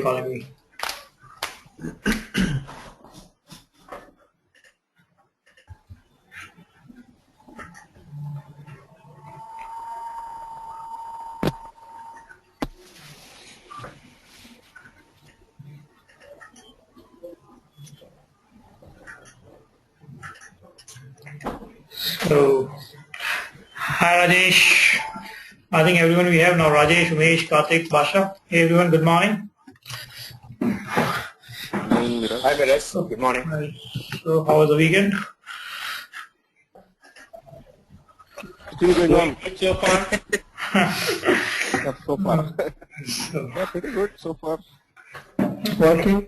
you calling me? So, hi Rajesh. I think everyone we have now, Rajesh, Umesh, Karthik, Basha. Hey everyone, good morning. Hi Viraj, good morning. Right. So, how was the weekend? Still going on So far. so far. So, Yeah, pretty good so far. Working.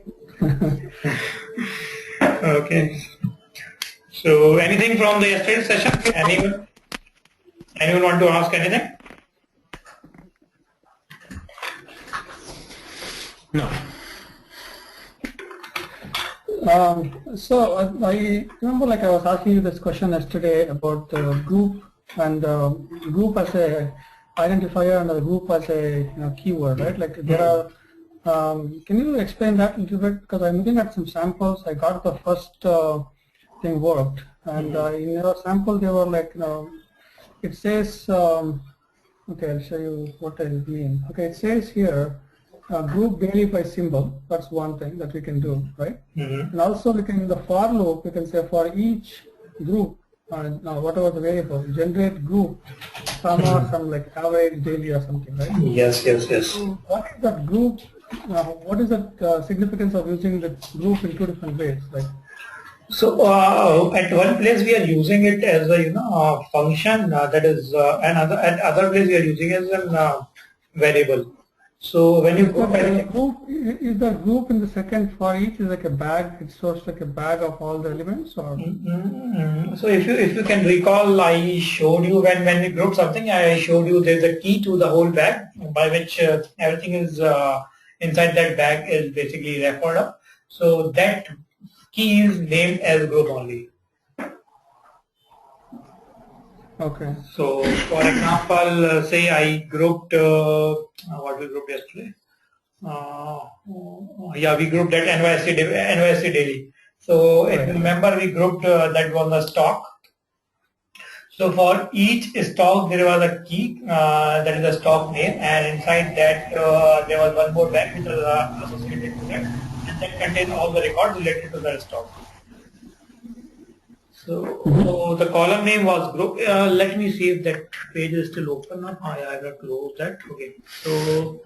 okay. So, anything from the yesterday's session? Anyone? Anyone want to ask anything? No. So I remember, like I was asking you this question yesterday about the group and group as a identifier and the group as a keyword, right? Like there are. Can you explain that a little bit? Because I'm looking at some samples. I got the first thing worked, and in your sample they were like, it says. Okay, I'll show you what I mean. Okay, it says here. Group daily by symbol, that's one thing that we can do, right? And also we can, in the for loop, we can say for each group, now whatever the variable, generate group some like average daily or something, right? Yes, yes, yes. So what is that group, what is the significance of using the group in two different ways? Like, So at one place we are using it as a function that is another at other place we are using it as a variable. So when you is go that group, is the group in the second for each is like a bag, it stores like a bag of all the elements, or? So if you can recall, I showed you when we grouped something, I showed you there's a key to the whole bag by which everything is inside that bag is basically referred up. So that key is named as group only. Okay. So for example, say I grouped what we grouped yesterday. Yeah, we grouped that NYSC daily. So if you remember, we grouped that was the stock. So for each stock, there was a key that is the stock name, and inside that there was one more bag which was associated to that, and that contained all the records related to that stock. So the column name was group. Let me see if that page is still open. I have closed that. Okay. So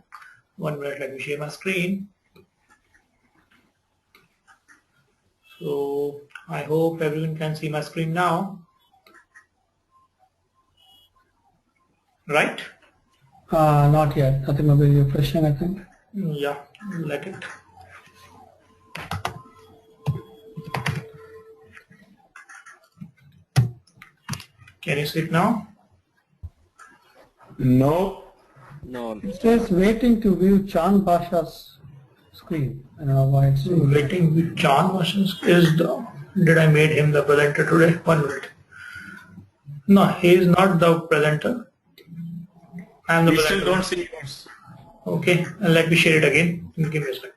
1 minute. Let me share my screen. So I hope everyone can see my screen now. Right? Not yet. I think maybe refreshing, I think. Yeah, let it. Can you see it now? No. No. It says waiting to view Chan Basha's screen. I don't know why it's Waiting with John versus is the. Did I made him the presenter today? 1 minute. No, he is not the presenter. I am the presenter. Still don't see yours. Okay, and let me share it again. Give me a sec.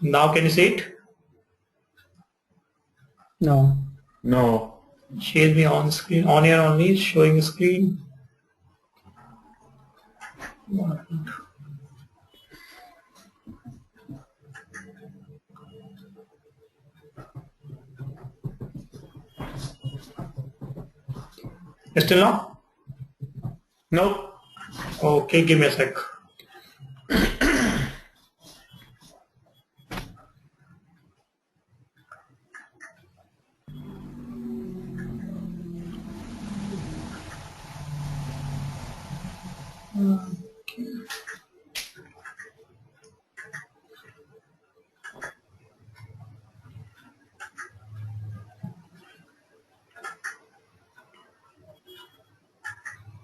Now can you see it? No. No. Share me on screen. On here only, showing screen. Still not? Nope. Okay, give me a sec.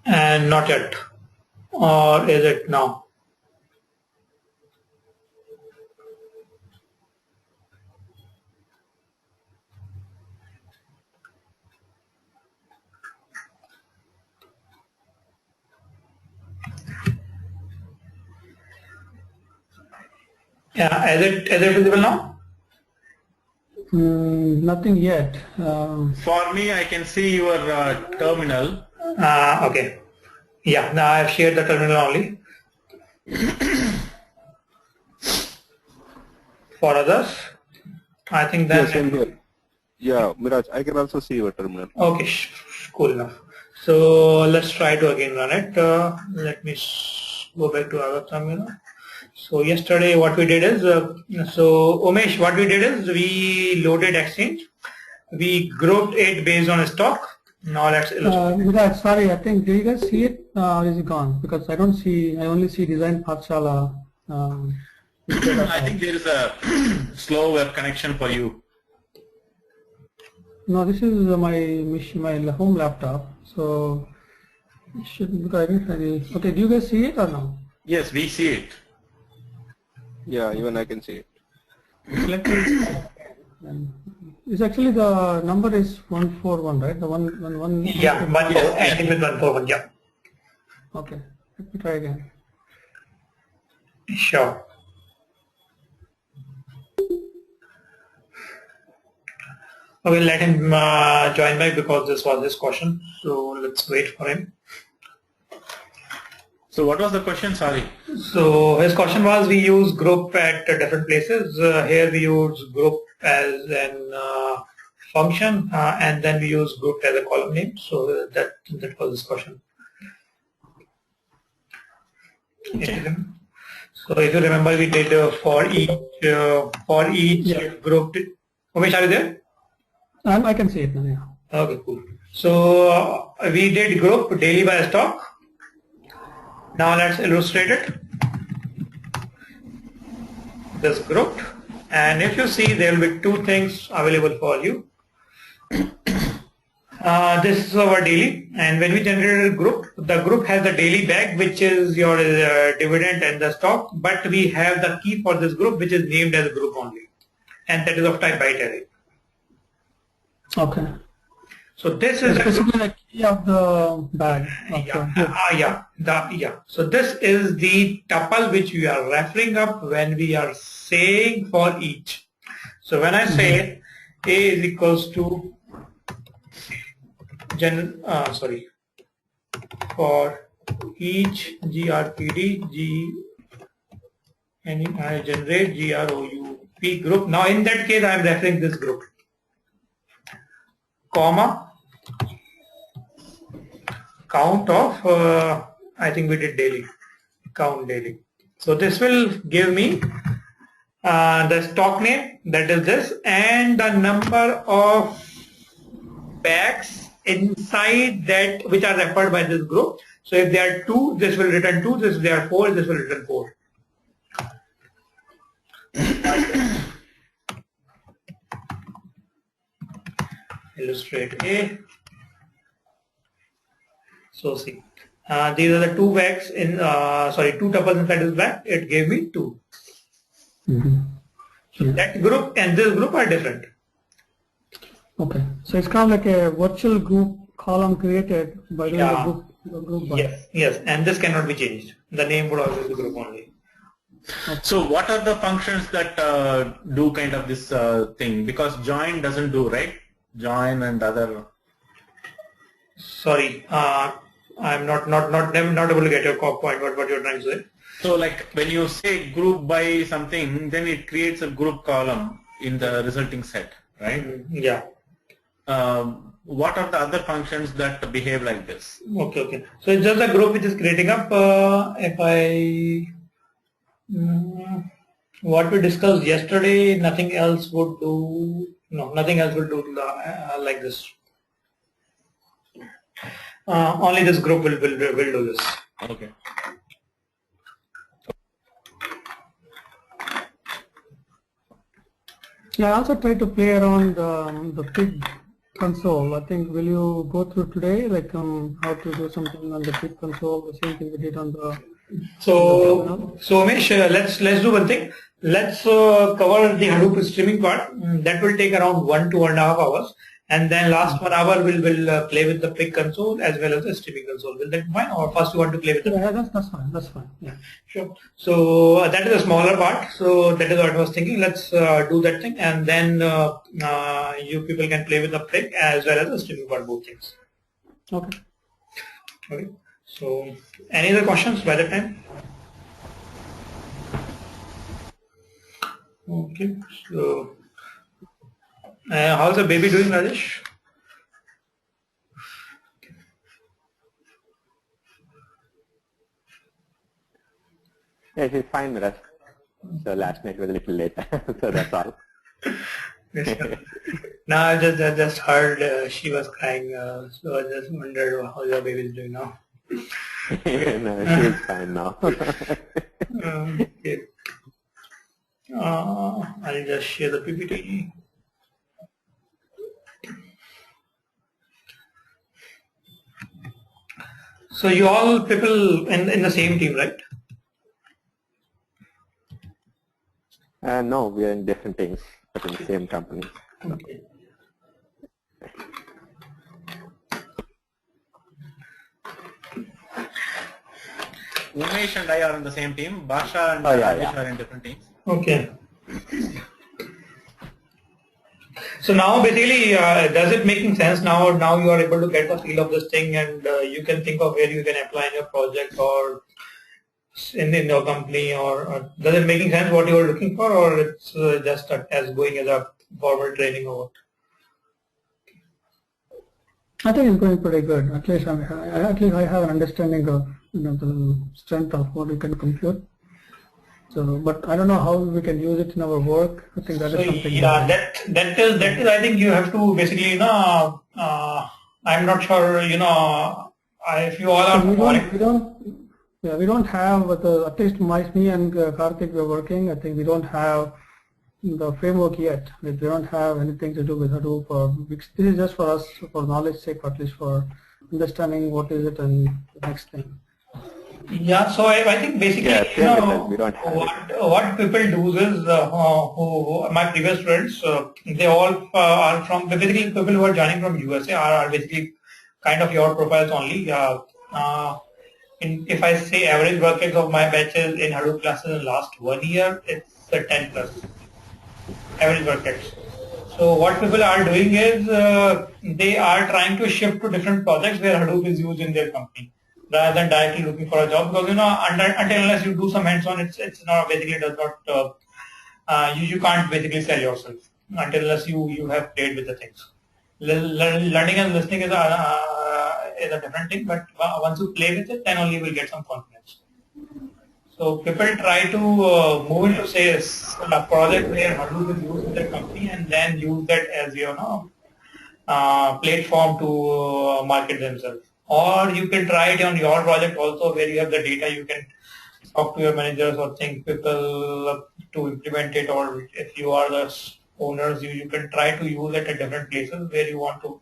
And not yet. Or is it now? Yeah, is it visible now? Nothing yet. For me, I can see your terminal. Okay. Yeah, now I've shared the terminal only. For others, I think then. Yeah, same here. Yeah, Miraj, I can also see your terminal. Okay, cool enough. So let's try to again run it. Let me go back to our terminal. So yesterday what we did is, so Umesh, what we did is we loaded Exchange. We grouped it based on stock. Now let's illustrate. Viraj, sorry, I think, do you guys see it or is it gone? Because I don't see, I only see design Pathshala. I think there is a slow web connection for you. No, this is my home laptop, so it should be. Okay, do you guys see it or no? Yes, we see it. Yeah, even I can see it. Let me. It's actually the number is 141, right? The one. Yeah, ending with 141. Yeah. Okay, let me try again. Sure. Okay, let him join back because this was his question. So let's wait for him. So what was the question? Sorry. So his question was, we use group at different places. Here we use group as an function, and then we use group as a column name. So that was his question. Okay. So if you remember, we did for each group. Umesh, are you there? I can see it now. Yeah. Okay, cool. So we did group daily by stock. Now let's illustrate it. This group, and if you see, there will be two things available for you. This is our daily, and when we generate a group, the group has the daily bag, which is your dividend and the stock, but we have the key for this group, which is named as group only, and that is of type byte array. Okay. So this is basically the key of the bag. So this is the tuple which we are referring up when we are saying for each. So when I say A is equals to for each grpd I generate group group. Now in that case I am referring this group, comma, count of I think we did daily, count daily. So this will give me the stock name, that is this, and the number of bags inside that which are referred by this group. So if there are 2, this will return 2. If there are 4, this will return 4. Illustrate A. So see, these are the 2 bags in two tuples inside this bag. It gave me 2. So that group and this group are different. Okay, so it's kind of like a virtual group column created by doing the group by. Yes, and this cannot be changed. The name would always be group only. Okay. So what are the functions that do kind of this thing? Because join doesn't do, right? Join and other. Sorry, I'm not able to get your point. What you're trying to say? So like when you say group by something, then it creates a group column in the resulting set, right? Yeah. What are the other functions that behave like this? Okay. So it's just a group which is creating up. If I what we discussed yesterday, nothing else would do. No, nothing else will do like this. Only this group will do this. Okay. Yeah, I also tried to play around the pig console. I think, will you go through today, like how to do something on the pig console, the same thing we did on the. So Umesh, let's do one thing. Let's cover the Hadoop streaming part. That will take around 1 to 1.5 hours, and then last 1 hour we'll play with the pick console as well as the streaming console. Will that be fine, or first you want to play with the? Yeah, that's fine. That's fine. Yeah. Sure. So that is a smaller part. So that is what I was thinking. Let's do that thing, and then you people can play with the pick as well as the streaming part, both things. Okay. Okay. So any other questions by the time? Okay. So how's the baby doing, Rajesh? Yeah, she's fine, Miraj. So last night was a little late, so that's all. Now I just heard she was crying, so I just wondered how your baby is doing now. No, she's fine now. Okay. I'll just share the PPT. So you all people in the same team, right? No, we are in different teams, but in the same company. Okay. Umesh and I are on the same team. Basha and Rajesh are in different teams. Okay. So now basically, does it making sense now? Now you are able to get the feel of this thing, and you can think of where you can apply in your project or in your company, or does it making sense what you are looking for, or it's just as going as a formal training or what? I think it's going pretty good. At least I have an understanding of the strength of what we can compute. So, but I don't know how we can use it in our work. I think that is something. Yeah, that is. I think you have to basically, I'm not sure, if you all are. We don't have at least me and Karthik were working. I think we don't have the framework yet. We don't have anything to do with Hadoop, or this is just for us for knowledge sake, at least for understanding what is it and the next thing. Yeah, so I think basically, we don't have what people do is, who my previous friends, they all are from, basically people who are joining from USA are basically kind of your profiles only. If I say average work rates of my batches in Hadoop classes in the last 1 year, it's 10 plus average work rates. So what people are doing is they are trying to shift to different projects where Hadoop is used in their company, rather than directly looking for a job, because until unless you do some hands-on, it's not basically does not you can't basically sell yourself until unless you have played with the things. Learning and listening is a different thing, but once you play with it, then only you will get some confidence. So people try to move into say a project where Hadoop is used in their company, and then use that as platform to market themselves. Or you can try it on your project also, where you have the data. You can talk to your managers or think people to implement it, or if you are the owners, you can try to use it at different places wherever you want to.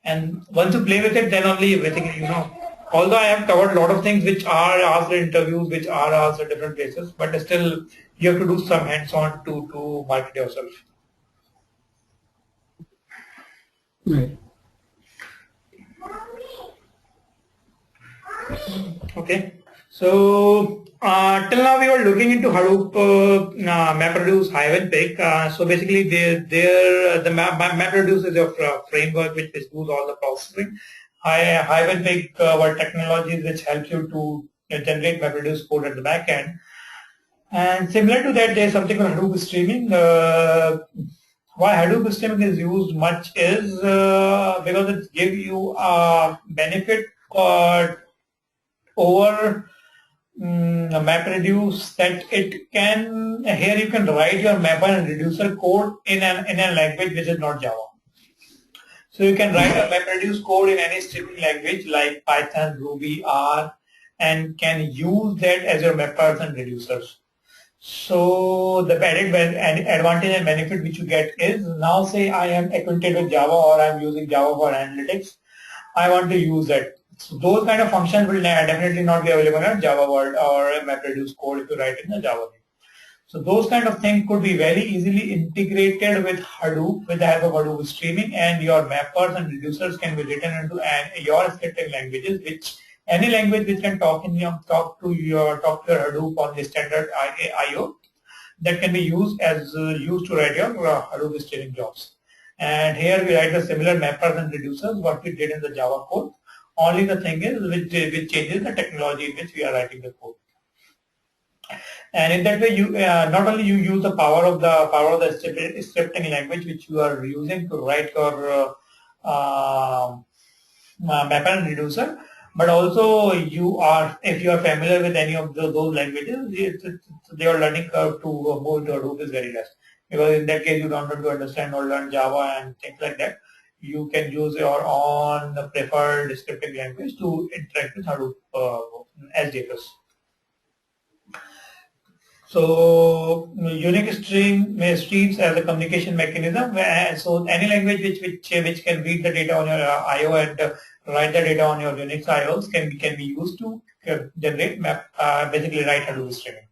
And once you play with it, then only everything, although I have covered a lot of things which are asked in interviews, which are asked at different places, but still you have to do some hands-on to market yourself. Right. Okay. So till now we were looking into Hadoop, MapReduce, Hive, and Pick. So basically, the MapReduce is a framework which does all the processing. Hive and Pick were technologies which help you to generate MapReduce code at the back end. And similar to that, there's something called Hadoop streaming. Why Hadoop streaming is used much is because it gives you a benefit over MapReduce, that it can, here you can write your mapper and reducer code in a language which is not Java. So you can write a MapReduce code in any streaming language like Python, Ruby, R, and can use that as your mappers and reducers. So the added advantage and benefit which you get is, now say I am acquainted with Java, or I am using Java for analytics, I want to use that. So those kind of functions will definitely not be available in Java world or MapReduce code if you write in the Java. So those kind of things could be very easily integrated with Hadoop with the help of Hadoop streaming, and your mappers and reducers can be written into your scripting languages, which any language which can talk to your Hadoop on the standard I/O that can be used to write your Hadoop streaming jobs. And here we write the similar mappers and reducers what we did in the Java code. Only the thing is which changes the technology in which we are writing the code. And in that way, you not only you use the power of the scripting language which you are using to write your mapper and reducer, but also if you are familiar with any of those languages, your learning curve to move to Hadoop is very less, because in that case you don't have to understand or learn Java and things like that. You can use your own preferred scripting language to interact with Hadoop as data. So Unix streams as a communication mechanism. So any language which can read the data on your I/O and write the data on your Unix I/Os can be used to generate basically write Hadoop streaming.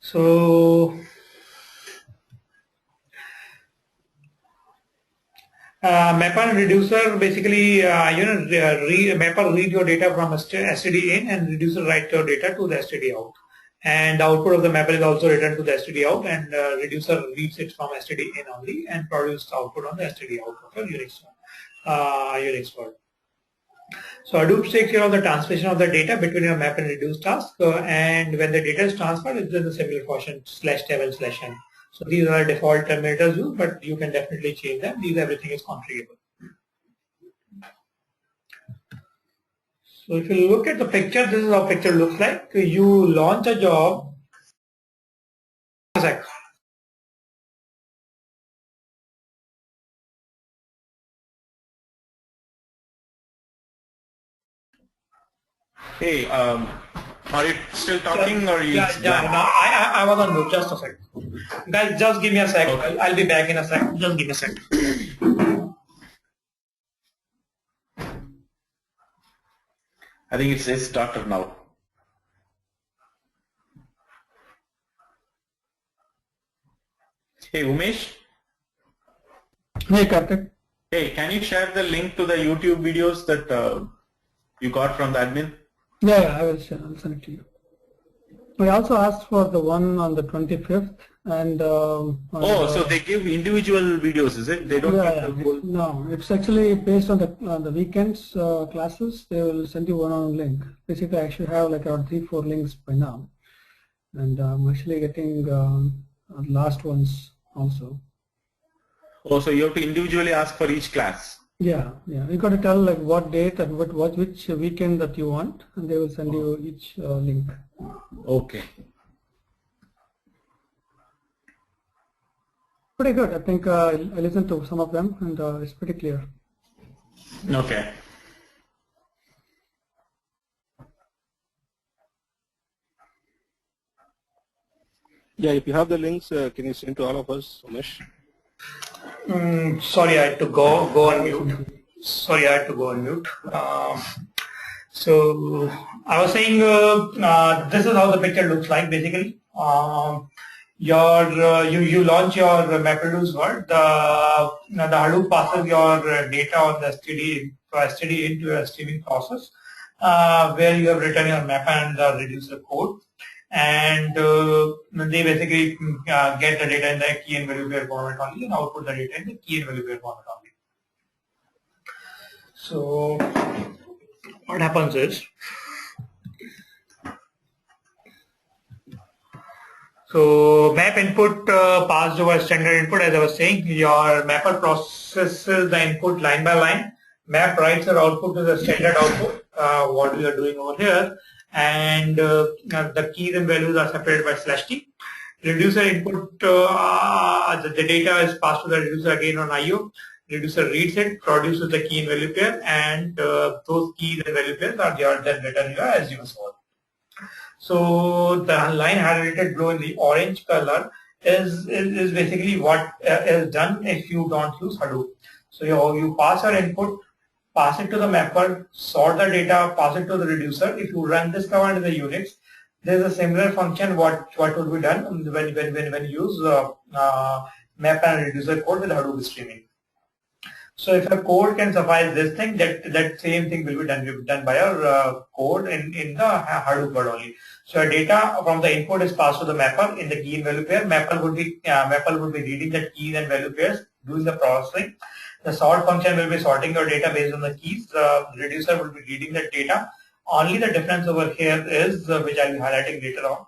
So mapper and reducer basically, mapper read your data from std in and reducer write your data to the std out. And the output of the mapper is also written to the std out, and reducer reads it from std in only and produces the output on the std out of your Unix world. So Hadoop takes care of the transmission of the data between your map and reduce task, and when the data is transferred, it's in the similar fashion /table/n. So these are default terminators used, but you can definitely change them. Everything is configurable. So if you look at the picture, this is how picture looks like. You launch a job. Hey, are you still talking or you? Yeah, no, I was on mute. Just a second. Guys, just give me a sec. Okay. I'll be back in a sec. Just give me a sec. I think it's started now. Hey, Umesh. Hey, Karthik. Hey, can you share the link to the YouTube videos that you got from the admin? Yeah, I will share. I'll send it to you. We also asked for the one on the 25th, and so they give individual videos, is it? They don't give the whole. No, it's actually based on the weekends classes. They will send you one link. Basically, I actually have like around 3-4 links by now, and I'm actually getting last ones also. Oh, so you have to individually ask for each class. Yeah. You got to tell like what date and which weekend that you want, and they will send you each link. Okay. Pretty good. I think I listened to some of them, and it's pretty clear. Okay. Yeah, if you have the links, can you send to all of us, Umesh? Sorry, I had to go on mute. Sorry, I had to go on mute. So I was saying this is how the picture looks like basically. You launch your MapReduce world. The Hadoop passes your data on the std into a streaming process where you have written your mapper and the reducer code, and they basically get the data in the key and value pair format only and output the data in the key and value pair format only. So what happens is, so map input passed over standard input. As I was saying, your mapper processes the input line by line. Map writes your output to the standard output, what we are doing over here, and the keys and values are separated by /t. Reducer input, the data is passed to the reducer again on I/O. Reducer reads it, produces the key and value pair, and those keys and value pairs are then written here as you saw. So the line highlighted below in the orange color is basically what is done if you don't use Hadoop. So you pass your input, pass it to the mapper, sort the data, pass it to the reducer. If you run this command in the Unix, There is a similar function. What would be done when you use map and reducer code with Hadoop streaming. So if a code can suffice this thing, that same thing will be done by our code in the Hadoop world only. So our data from the input is passed to the mapper in the key and value pair. Mapper would be reading the keys and value pairs, doing the processing. The sort function will be sorting your data based on the keys. The reducer will be reading the data. Only the difference over here is, which I'll be highlighting later on.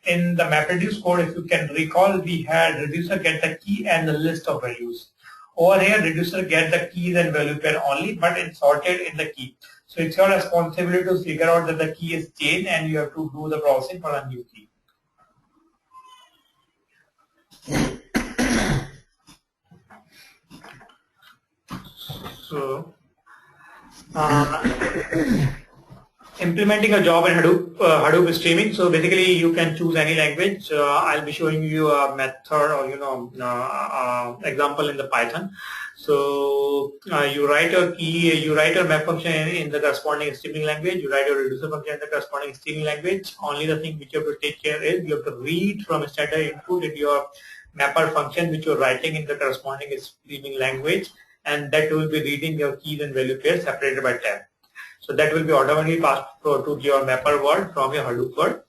In the MapReduce code, if you can recall, we had reducer get the key and the list of values. Over here, reducer get the keys and value pair only, but it's sorted in the key. So it's your responsibility to figure out that the key is changed and you have to do the processing for a new key. So, implementing a job in Hadoop streaming. So basically, you can choose any language. I'll be showing you a method or example in the Python. So you write your key, you write your map function in the corresponding streaming language. You write your reducer function in the corresponding streaming language. Only the thing which you have to take care is you have to read from standard input in your mapper function which you're writing in the corresponding streaming language, and that will be reading your keys and value pairs separated by tab. So that will be automatically passed to your mapper world from your Hadoop world.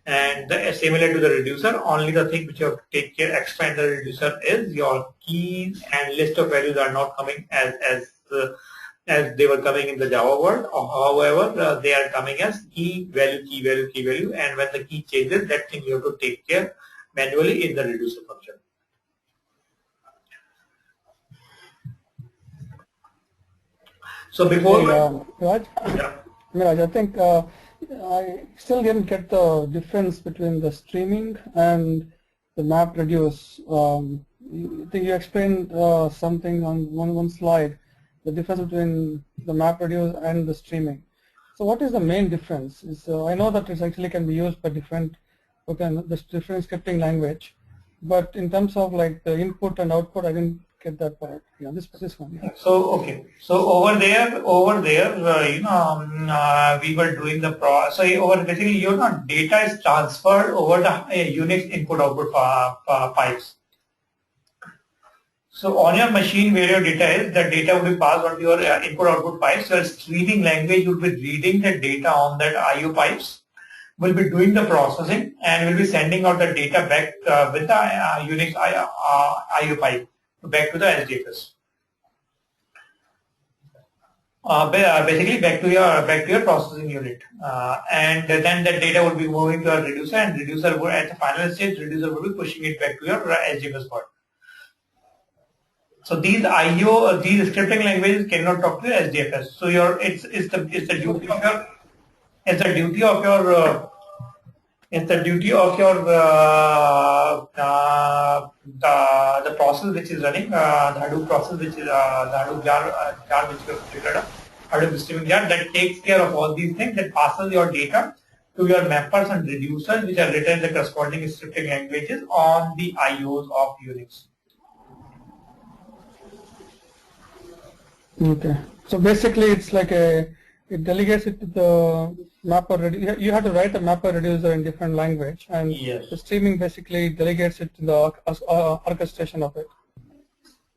And similar to the reducer, only the thing which you have to take care extra in the reducer is your keys and list of values are not coming as they were coming in the Java world. However, they are coming as key value, key value, key value, and when the key changes, that thing you have to take care manually in the reducer function. So before Raj, I think I still didn't get the difference between the streaming and the map reduce. I think you explained something on one slide, the difference between the map reduce and the streaming. So what is the main difference? I know that it actually can be used by different scripting language, but in terms of like the input and output, I didn't get that part. Yeah, this one. Yeah. So okay. So over there, we were doing the basically your data is transferred over the Unix input-output pipes. So on your machine where your data is, the data will be passed on to your input-output pipes. Your streaming language will be reading the data on that I/O pipes, will be doing the processing, and will be sending out the data back with the Unix I/O pipe back to the SDFS. Basically back to your processing unit, and then the data will be moving to a reducer, and reducer will, at the final stage, reducer will be pushing it back to your SDFS part. So these scripting languages cannot talk to your SDFS. So it's the duty of your the process which is running, the Hadoop process which is the Hadoop jar which you have created, Hadoop streaming jar, that takes care of all these things, that passes your data to your mappers and reducers which are written in the corresponding scripting languages on the IOs of Unix. Okay. So basically it's like it delegates it to the mapper. You have to write a mapper reducer in different language, and yes, the streaming basically delegates it to the orchestration of it,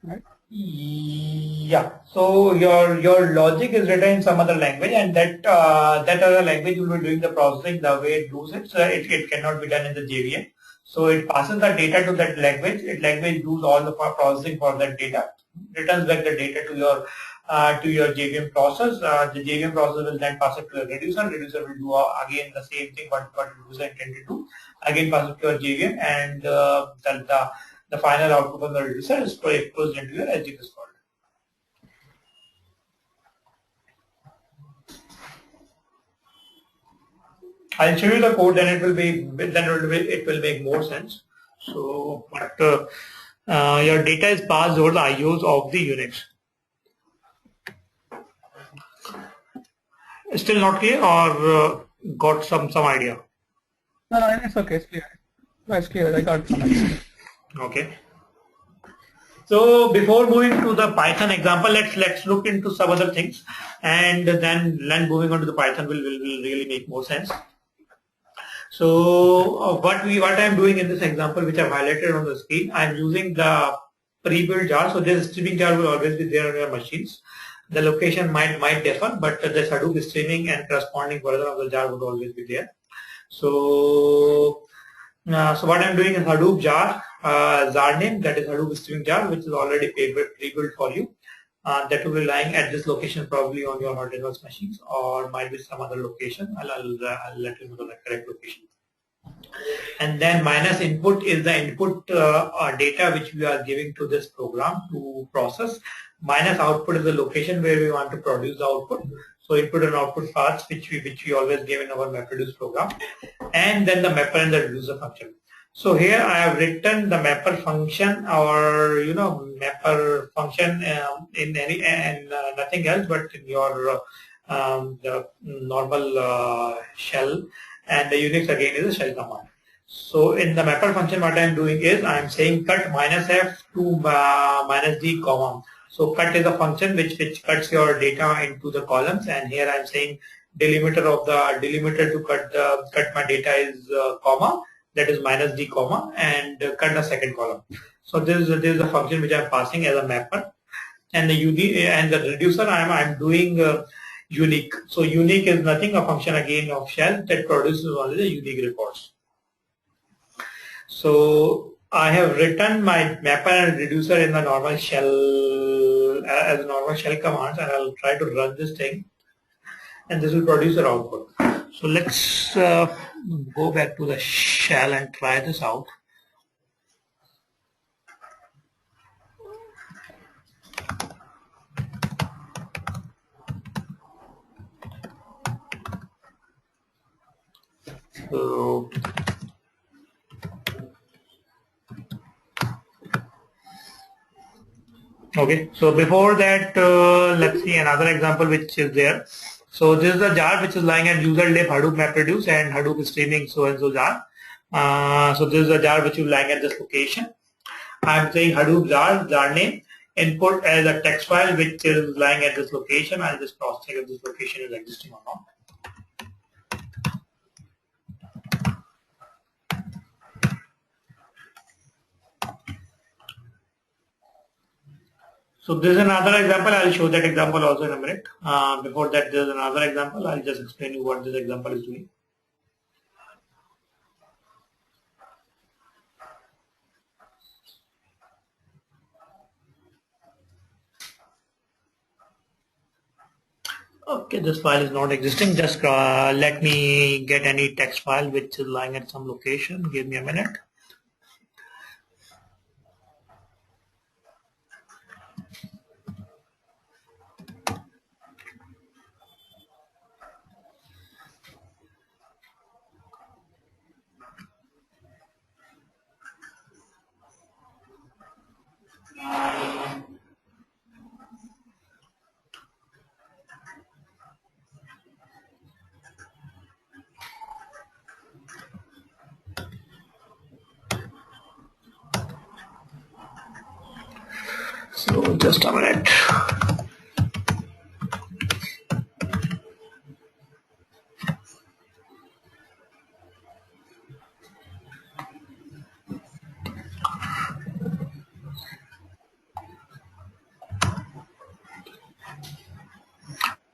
right? Yeah. So your logic is written in some other language, and that other language will be doing the processing the way it does it. So it cannot be done in the JVM. So it passes the data to that language. That language does all the processing for that data, returns back the data to your JVM process. The JVM process will then pass it to a reducer. Reducer will do again the same thing what reducer intended to, again pass it to a JVM, and the final output of the reducer is pushed into your SDFS code. I'll show you the code, then it will make more sense. So, but your data is passed over the IOs of the Unix. Still not clear, or got some idea? No, it's okay. It's clear. No, it's clear. I got some idea. Okay. So before moving to the Python example, let's look into some other things, and then moving on to the Python will really make more sense. So what I'm doing in this example, which I've highlighted on the screen, I'm using the pre-built jar. So this streaming jar will always be there on your machines. The location might differ, but the Hadoop streaming and corresponding version of the jar would always be there. So so what I'm doing is Hadoop jar, jar name, that is Hadoop streaming jar, which is already pre-built for you. That will be lying at this location, probably on your hardware machines, or might be some other location. I'll let you know the correct location. And then minus input is the input data which we are giving to this program to process. Minus output is the location where we want to produce the output. So input and output paths which we always give in our MapReduce program, and then the mapper and the reducer function. So here I have written the mapper function, or mapper function in any and nothing else but in your the normal shell, and the Unix again is a shell command. So in the mapper function, what I am doing is I am saying cut -f to -d comma. So cut is a function which cuts your data into the columns, and here I am saying delimiter to cut my data is comma, that is -d comma, and cut the second column. So this is a function which I am passing as a mapper, and the reducer I am doing unique. So unique is nothing, a function again of shell that produces only the unique records. So I have written my mapper and reducer in the normal shell as normal shell commands, and I'll try to run this thing, and this will produce an output. So let's go back to the shell and try this out. So okay, so before that, let's see another example which is there. So this is a jar which is lying at user lib Hadoop MapReduce and Hadoop streaming so and so jar. So this is a jar which is lying at this location. I am saying Hadoop jar name, input as a text file which is lying at this location. I'll just cross check if this location is existing or not. So this is another example. I'll show that example also in a minute. Before that, there is another example. I'll just explain you what this example is doing. Okay, this file is not existing. Just let me get any text file which is lying at some location. Give me a minute. So just a minute.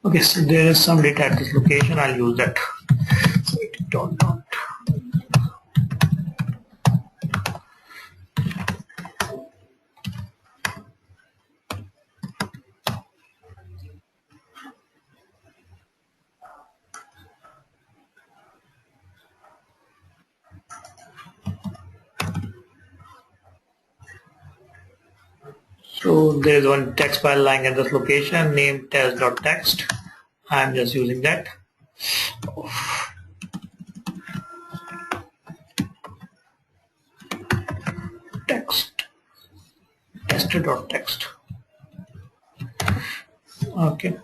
Okay, so there is some data at this location. I'll use that. So it don't. So there is one text file lying at this location named test.txt. I'm just using that. Test.txt. Okay.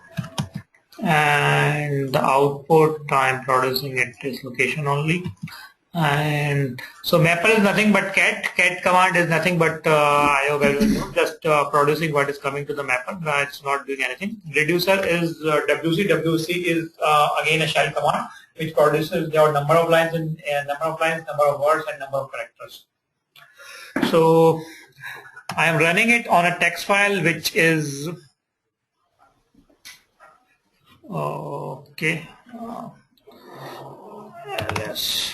And the output I'm producing at this location only. And so mapper is nothing but cat command is nothing but IO value, just producing what is coming to the mapper. It's not doing anything. Reducer is WC is again a shell command which produces your number of lines and number of words, and number of characters. So I am running it on a text file which is okay. Ls.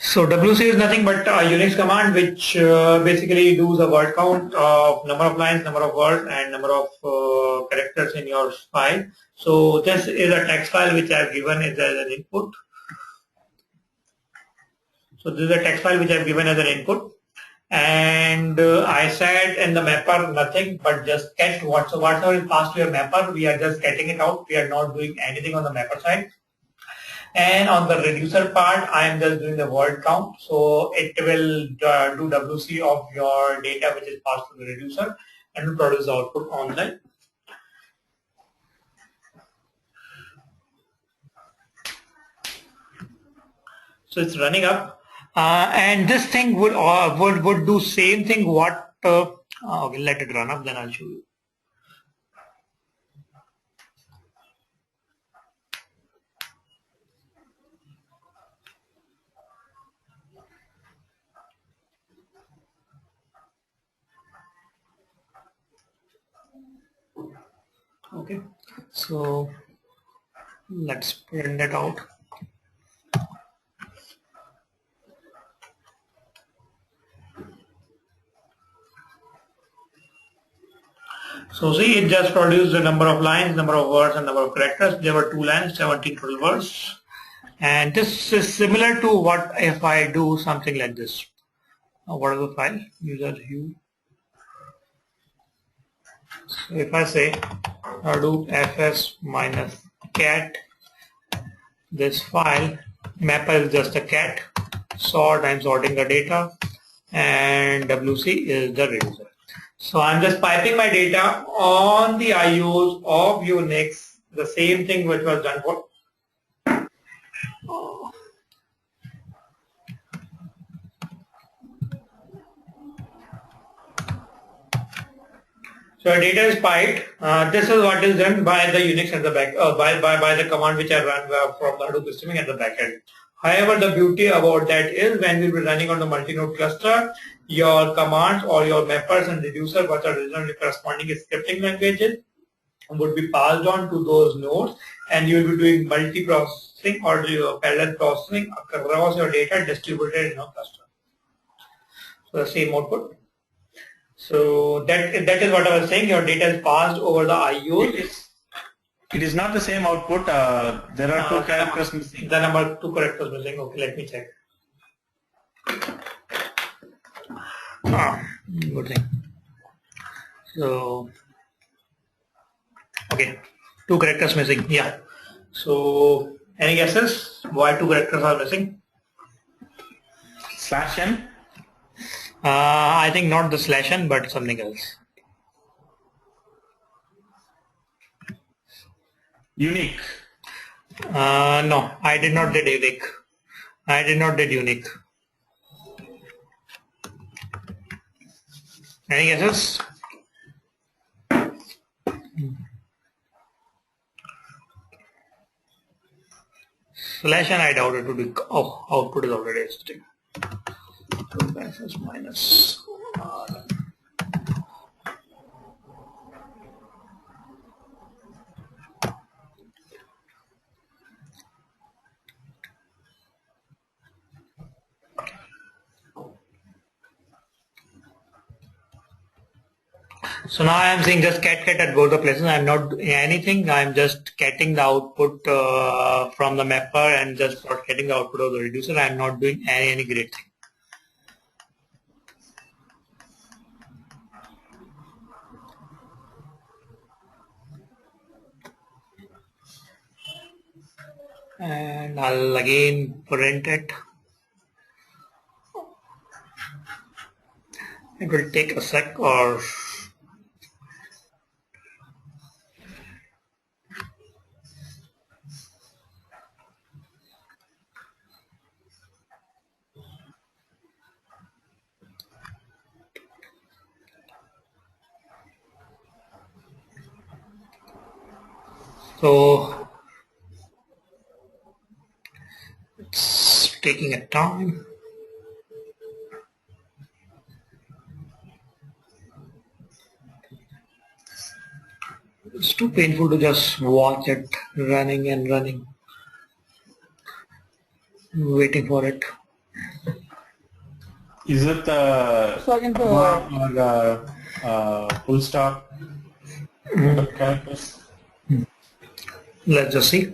So WC is nothing but a Unix command which basically does a word count of number of lines, number of words, and number of characters in your file. So this is a text file which I have given as an input. So this is a text file which I have given as an input, and I said in the mapper nothing but just get whatever is passed to your mapper. We are just getting it out. We are not doing anything on the mapper side. And on the reducer part, I am just doing the word count. So it will do WC of your data which is passed to the reducer and will produce the output on the. So it's running up, and this thing would do same thing. What? Okay, let it run up. Then I'll show you. Okay, so let's print it out. So see, it just produced the number of lines, number of words, and number of characters. There were 2 lines, 17 total words. And this is similar to what if I do something like this. What is the file? User hue. So if I say Hadoop fs minus cat, this file, mapper is just a cat, sort, I'm sorting the data, and WC is the reducer. So I'm just piping my data on the IOs of Unix, the same thing which was done for. So data is piped. This is what is done by the Unix at the back, by the command which I run from the Hadoop system at the back end. However, the beauty about that is when we will be running on the multi-node cluster, your commands or your mappers and reducer, which are originally corresponding scripting languages, would be passed on to those nodes, and you will be doing multi-processing or parallel processing across your data distributed in a cluster. So the same output. So that is what I was saying. Your data is passed over the IOs. It is not the same output. There are 2 characters missing. The number 2 characters missing. Okay, let me check. Good thing. So, okay, 2 characters missing. Yeah. So, any guesses why 2 characters are missing? /n? I think not the /n, but something else. Unique. No, I did not did unique. I did not did unique. Any guesses? /n I doubt it would be. Oh, output is already existing. Minus. So now I am saying just cat at both the places. I am not doing anything. I am just getting the output from the mapper and just getting the output of the reducer. I am not doing any great thing. And I'll again print it. It will take a sec or So it's taking a time. It's too painful to just watch it running and running, waiting for it. Is it So again, or full stop characters? Let's just see.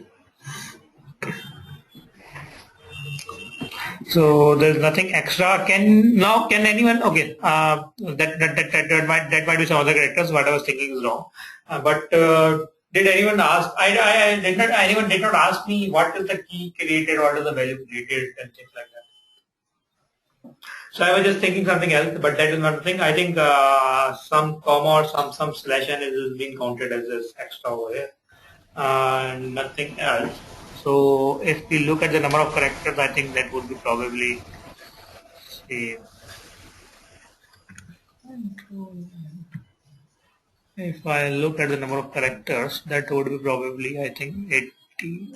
So there's nothing extra. Can anyone? Okay, that might be some other characters. What I was thinking is wrong. But did anyone ask? I did not. Anyone did not ask me what is the key created, what is the value created, and things like that. So I was just thinking something else, but that is not the thing. I think some comma or some slash n is being counted as this extra over here, nothing else. So if we look at the number of characters, I think that would be probably same. If I look at the number of characters, that would be probably, I think, 80.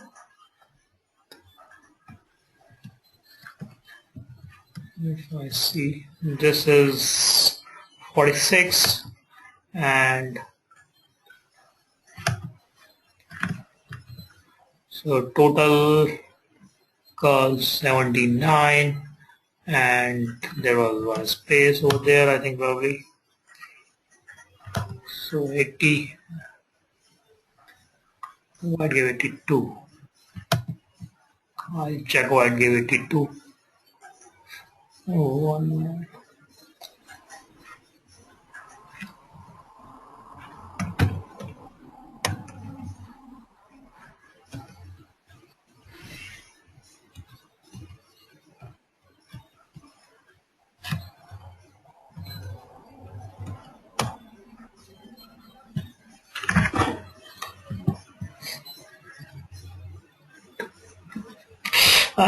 If I see, this is 46 and so total calls 79 and there was one space over there, I think probably. So 80, who I gave 82. I'll check who I gave 82. Oh, 1 minute.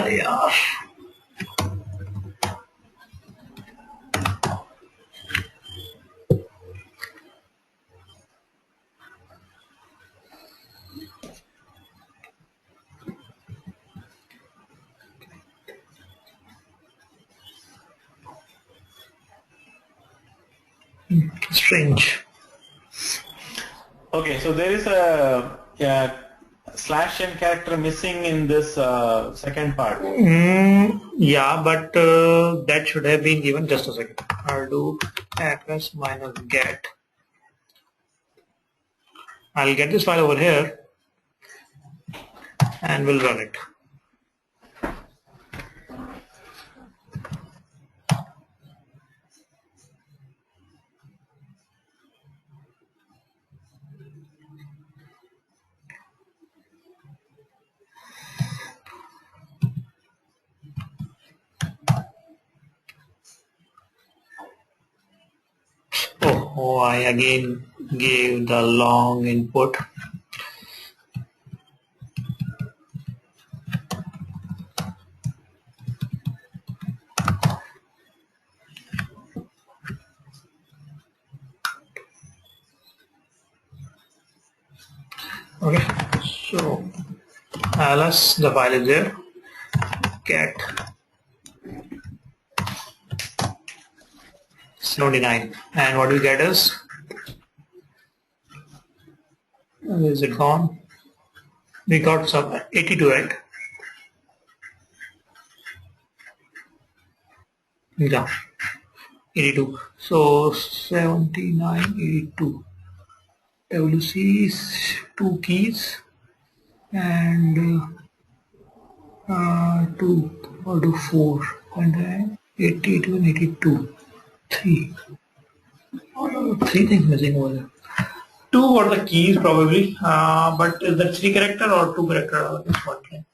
Yeah. Strange. Okay, so there is a slash n character missing in this second part. Yeah, but that should have been given. Just a second. I'll do address minus get. I'll get this file over here and we'll run it. Oh, I again gave the long input. Okay, so ls, the file is there, get 79, and what we get is, where is it gone? We got some 82, right? Yeah, 82. So 79, 82. WC is 2 keys and 2 or 2 4 and 82 and 82. 3. 3 things missing over there. 2 were the keys probably, but is that 3 character or 2 character? This one.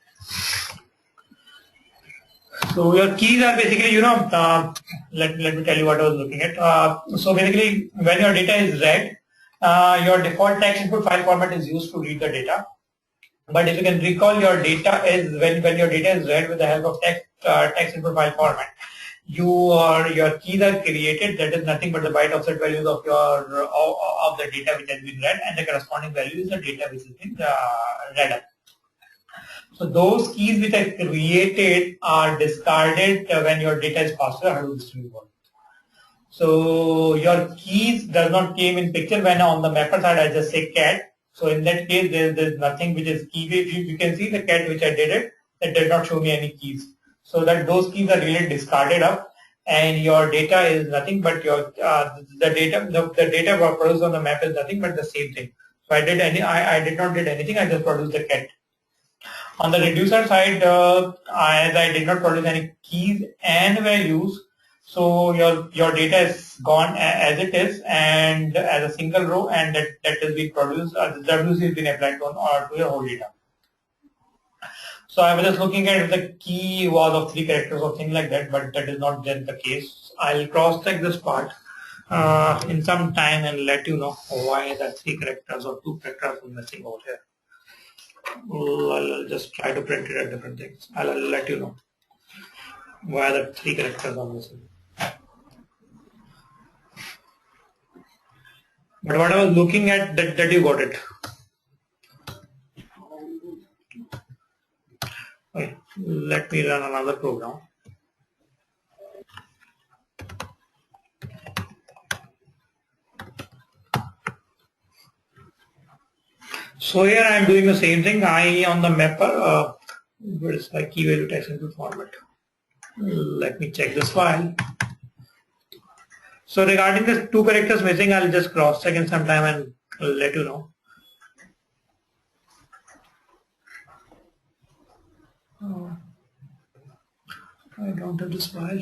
So your keys are basically, let me tell you what I was looking at. So basically, when your data is read, your default text input file format is used to read the data. But if you can recall, your data is when your data is read with the help of text input file format, your keys are created, that is nothing but the byte offset values of your of the data which has been read, and the corresponding value is the data which has been read up. So those keys which are created are discarded when your data is passed to the Hadoop distributed volume. So your keys does not came in picture when on the mapper side I just say cat. So in that case there's nothing which is key. If you can see the cat which I did it, that did not show me any keys. So that those keys are really discarded up, and your data is nothing but your the data produced on the map is nothing but the same thing. So I did not did anything. I just produced the cat. On the reducer side, as I did not produce any keys and values, so your data is gone as it is and as a single row, and that has been produced. The WC has been applied to your whole data. So I was just looking at if the key was of 3 characters or things like that, but that is not just the case. I'll cross check this part in some time and let you know why the 3 characters or 2 characters are missing over here. I'll just try to print it at different things. I'll let you know why the 3 characters are missing. But what I was looking at, that you got it. Okay, let me run another program. So here I am doing the same thing. I on the mapper, where is my key value text input format? Let me check this file. So regarding the 2 characters missing, I'll just cross check in some time and let you know. I don't have this file.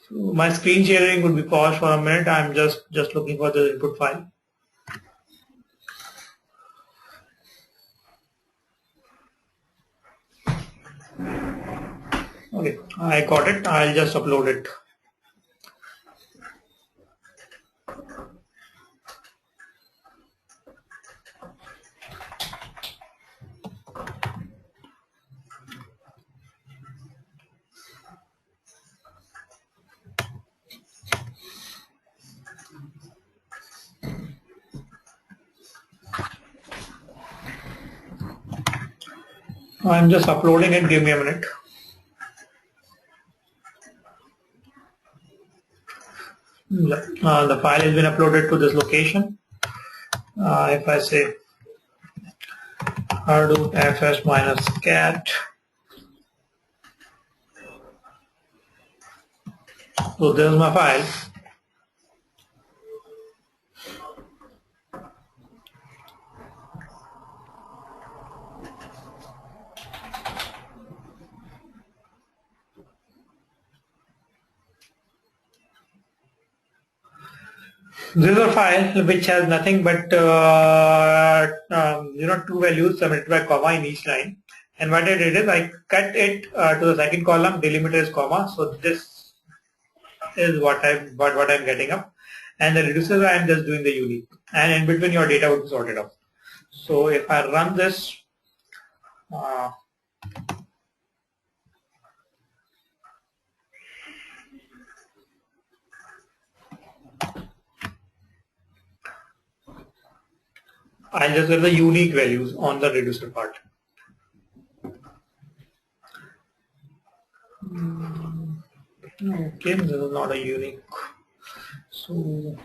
So my screen sharing would be paused for a minute. I'm just looking for the input file. Okay, I got it. I'll just upload it. I'm just uploading it. Give me a minute. The file has been uploaded to this location. If I say Hadoop fs minus cat, so there's my file. This is a file which has nothing but 2 values submitted by comma in each line. And what I did is I cut it to the second column, delimiter is comma. So this is what I'm getting up. And the reducer I am just doing the unique. And in between your data would be sorted out. So if I run this, I'll just get the unique values on the reducer part. Okay, this is not a unique. So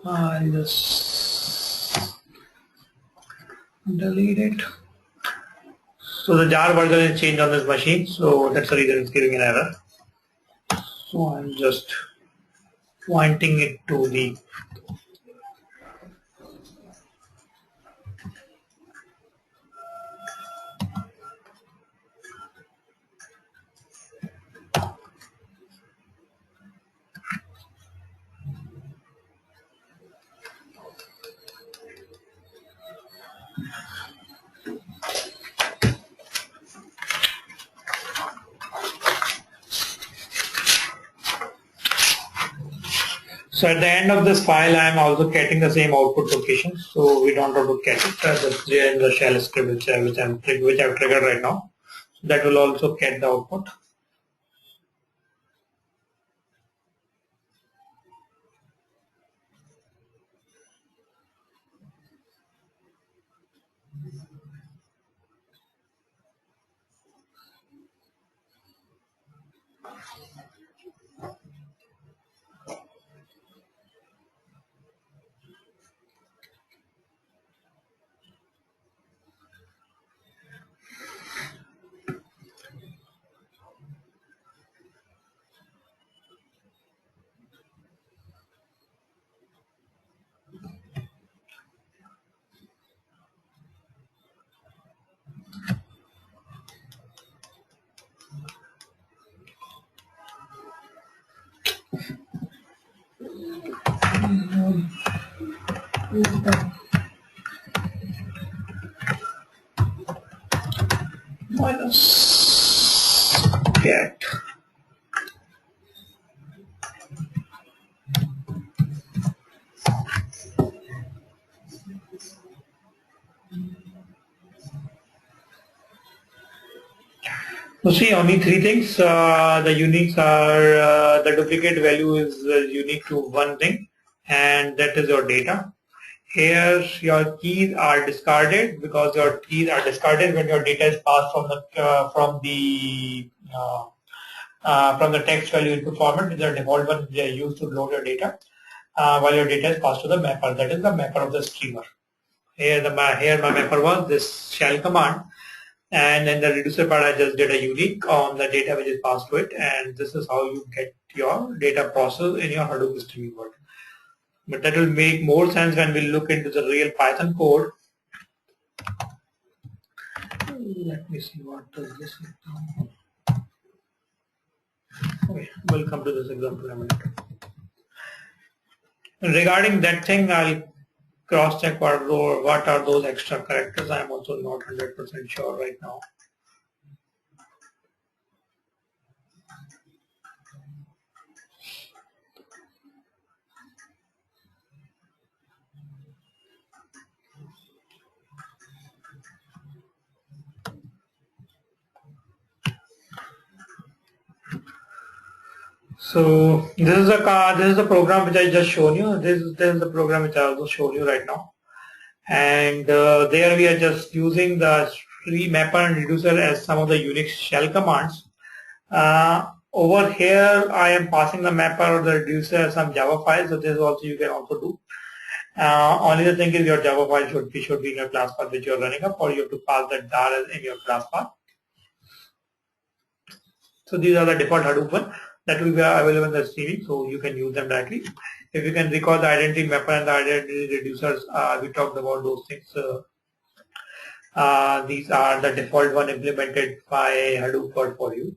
I'll just delete it. So the jar version is changed on this machine, so that's the reason it's giving an error. So I'm just pointing it to the So at the end of this file, I am also getting the same output location. So we don't have to catch it. That's there in the shell script which I've triggered right now. So that will also get the output. Minus get. So see, only three things. The uniques are the duplicate value is unique to one thing, and that is your data. Here, your keys are discarded because your keys are discarded when your data is passed from the text value input format, which is the default one they are used to load your data, while your data is passed to the mapper. That is the mapper of the streamer. Here my mapper was this shell command, and in the reducer part I just did a unique on the data which is passed to it, and this is how you get your data processed in your Hadoop streaming world. But that will make more sense when we look into the real Python code. Let me see what does this look now. Okay, we'll come to this example in a minute. Regarding that thing, I'll cross check what are those extra characters. I'm also not 100% sure right now. So this is a program which I just shown you. This is the program which I also showed you right now, and there we are just using the stream mapper and reducer as some of the Unix shell commands. Over here, I am passing the mapper or the reducer as some Java file. So this also you can also do. Only the thing is your Java file should be in your class path which you are running up, or you have to pass that dar in your class path. So these are the default Hadoop one that will be available in the streaming, so you can use them directly. If you can recall the identity mapper and the identity reducers, we talked about those things. These are the default one implemented by Hadoop for you.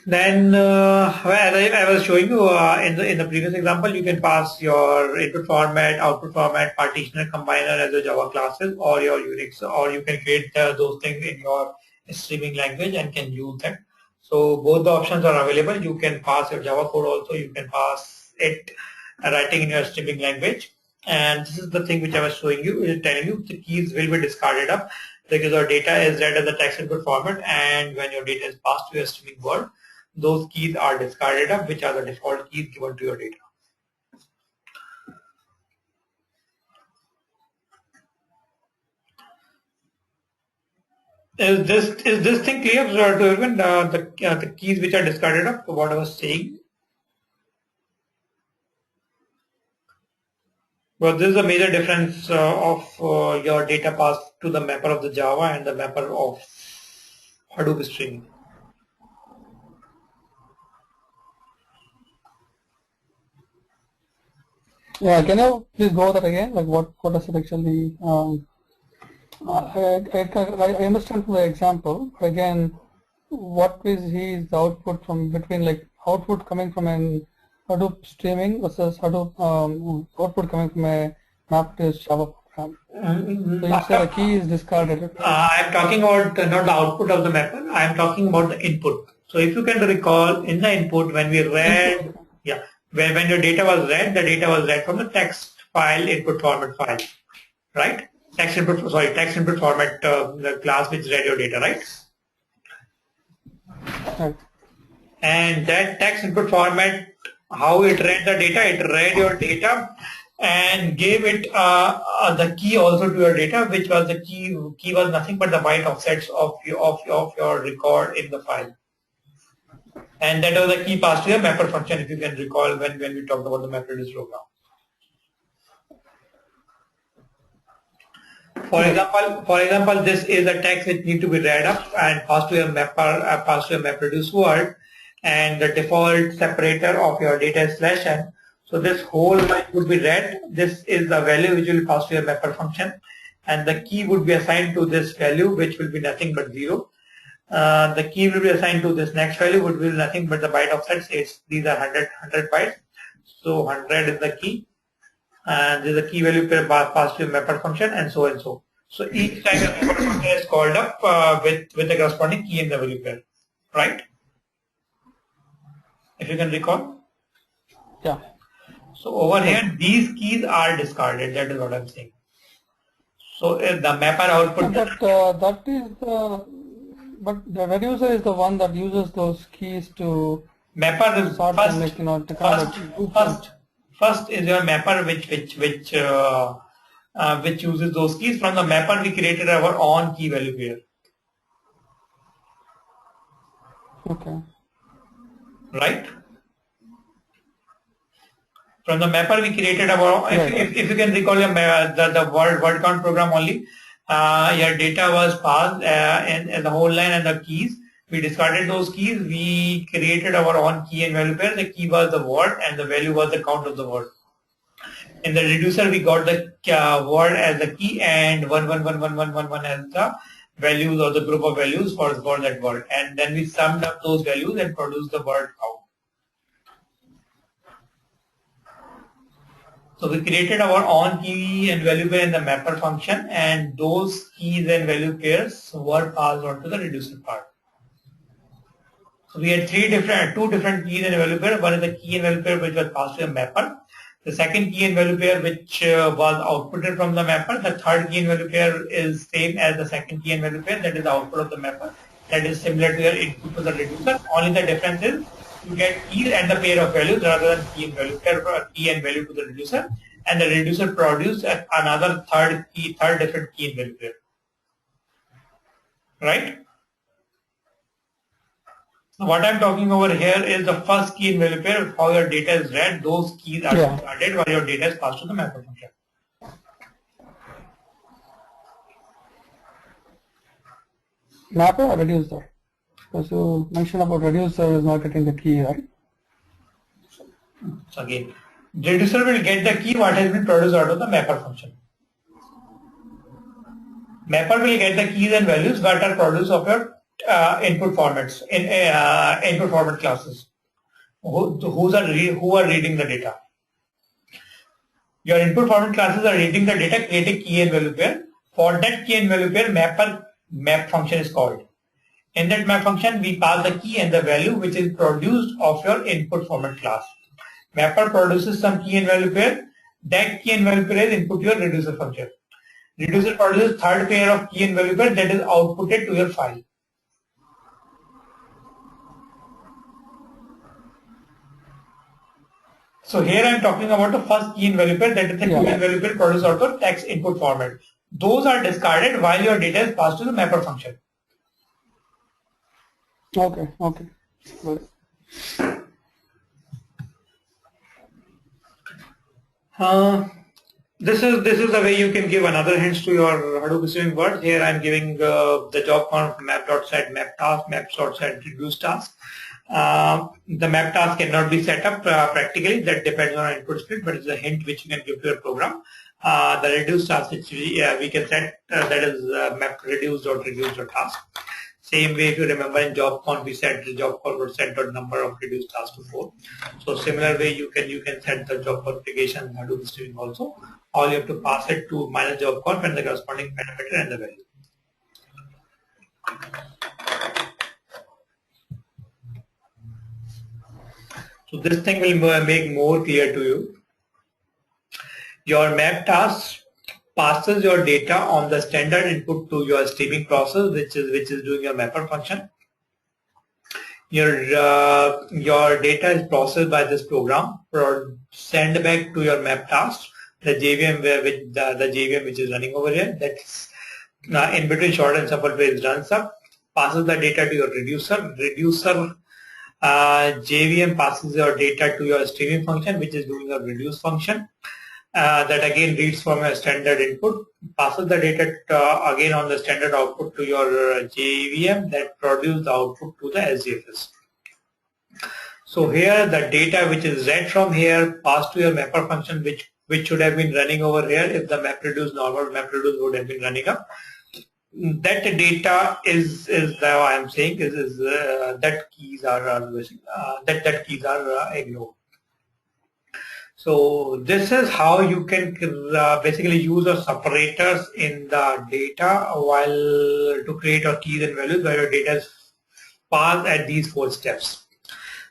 Then, as I was showing you in the previous example, you can pass your input format, output format, partitioner, combiner as your Java classes or your Unix, or you can create those things in your streaming language and can use them. So both the options are available. You can pass your Java code also. You can pass it writing in your streaming language. And this is the thing which I was showing you, telling you the keys will be discarded up because your data is read as the text input format, and when your data is passed to your streaming world, those keys are discarded up, which are the default keys given to your data. Is this thing clear to everyone? The keys which are discarded up, what I was saying? Well, this is a major difference of your data pass to the mapper of the Java and the mapper of Hadoop streaming. Yeah, can you please go over that again? Like what does it actually? I understand from the example, but again, what is the output from between, like output coming from an Hadoop streaming versus Hadoop output coming from a map-based Java program? So you say the key is discarded. I am talking about not the output of the mapper. I am talking about the input. So if you can recall in the input when we read, yeah, when your data was read, the data was read from the text file input format file, right? Text input format, the class which read your data, right? Right. And that text input format, how it read the data, it read your data and gave it the key also to your data, which was the key was nothing but the byte offsets of your record in the file. And that was the key passed to your mapper function, if you can recall when we talked about the MapReduce program. For example, this is a text which need to be read up and passed to your MapReduce word, and the default separator of your data is /n. So this whole line would be read. This is the value which will pass to your mapper function, and the key would be assigned to this value, which will be nothing but 0. The key will be assigned to this next value, which will be nothing but the byte offsets. These are 100 bytes. So 100 is the key, and this is the key value passed to your mapper function, and so and so. So each time a mapper function is called up with the corresponding key in the value pair, right? If you can recall. Yeah. So over here, these keys are discarded. That is what I'm saying. So if the mapper output. But the reducer is the one that uses those keys to mapper is sort first. them, like, First is your mapper which uses those keys. From the mapper, we created our own key value pair. Okay. Right? From the mapper, we created our. If you can recall the word count program only, your data was passed and the whole line and the keys. We discarded those keys. We created our own key and value pair. The key was the word and the value was the count of the word. In the reducer, we got the word as the key and 1111111 as the values or the group of values for that word. And then we summed up those values and produced the word count. So we created our own key and value pair in the mapper function, and those keys and value pairs were passed on to the reducer part. So we had two different keys and value pair. One is the key and value pair which was passed to the mapper. The second key and value pair which was outputted from the mapper. The third key and value pair is same as the second key and value pair, that is the output of the mapper. That is similar to your input to the reducer. Only the difference is you get key and the pair of values rather than key and value pair, key and value to the reducer, and the reducer produced another third different key and value pair. Right? So what I'm talking over here is the first key and value pair, how your data is read, those keys are discarded while your data is passed to the mapper function. Mapper or reducer? Because you mentioned about reducer is not getting the key, right? So again, reducer will get the key what has been produced out of the mapper function. Mapper will get the keys and values that are produced of your input formats in input format classes. Who are reading the data? Your input format classes are reading the data, create a key and value pair. For that key and value pair, map function is called. In that map function, we pass the key and the value which is produced of your input format class. Mapper produces some key and value pair. That key and value pair is input to your reducer function. Reducer produces third pair of key and value pair that is outputted to your file. So here I am talking about the first key and value pair, that is the key and value pair produced out of text input format. Those are discarded while your data is passed to the mapper function. Okay, okay. Good. This is the way you can give another hints to your Hadoop streaming words. Here I am giving the job conf map.set map task, map.set reduce task. The map task cannot be set up practically. That depends on our input split, but it's a hint which you can give to your program. The reduce task which we can set that is map reduce.task. Same way, if you remember in job conf, we set the job call would set the number of reduced tasks to 4. So similar way, you can set the job configuration in Hadoop streaming also. All you have to pass it to minus job conf and the corresponding parameter and the value. So this thing will make more clear to you. Your map task passes your data on the standard input to your streaming process, which is doing your mapper function. Your data is processed by this program or send back to your map task, the JVM the JVM which is running over here. That's in between short and simple phrase runs up, passes the data to your reducer. Reducer JVM passes your data to your streaming function, which is doing a reduce function. That again reads from a standard input, passes the data again on the standard output to your JVM that produces the output to the SDFS. So here the data which is read from here passed to your mapper function, which should have been running over here if the MapReduce normal MapReduce would have been running up. That data is now I am saying is that keys are that keys are ignored. So this is how you can basically use your separators in the data while to create your keys and values where your data is passed at these 4 steps.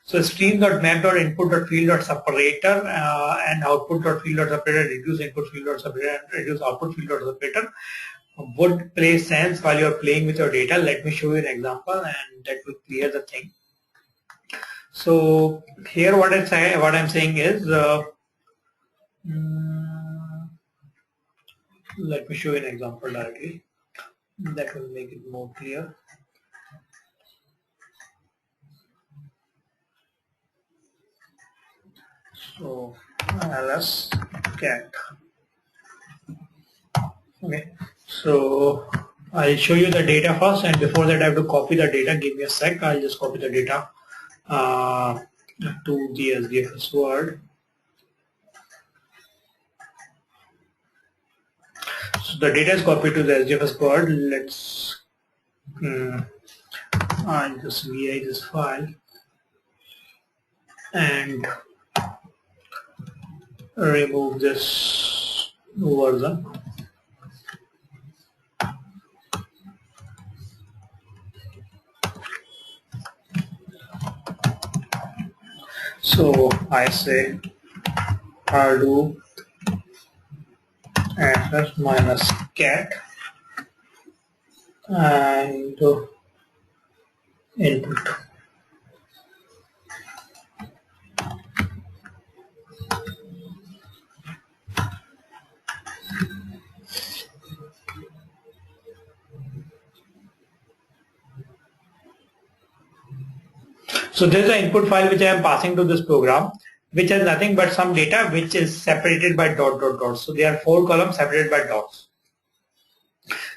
So stream.map.input.field.separator and output.field.separator, reduce input field.separator and reduce output field.separator would play sense while you're playing with your data. Let me show you an example and that will clear the thing. So here what I'm saying is let me show you an example directly. That will make it more clear. So ls cat. Okay. So I'll show you the data first, and before that I have to copy the data. Give me a sec. I'll just copy the data to the SDFS word. So the data is copied to the SDFS word. Let's I'll just vi this file and remove this version. So I say Hadoop ss minus cat and input. So this is the input file which I am passing to this program, which has nothing but some data which is separated by dot dot dot. So there are 4 columns separated by dots.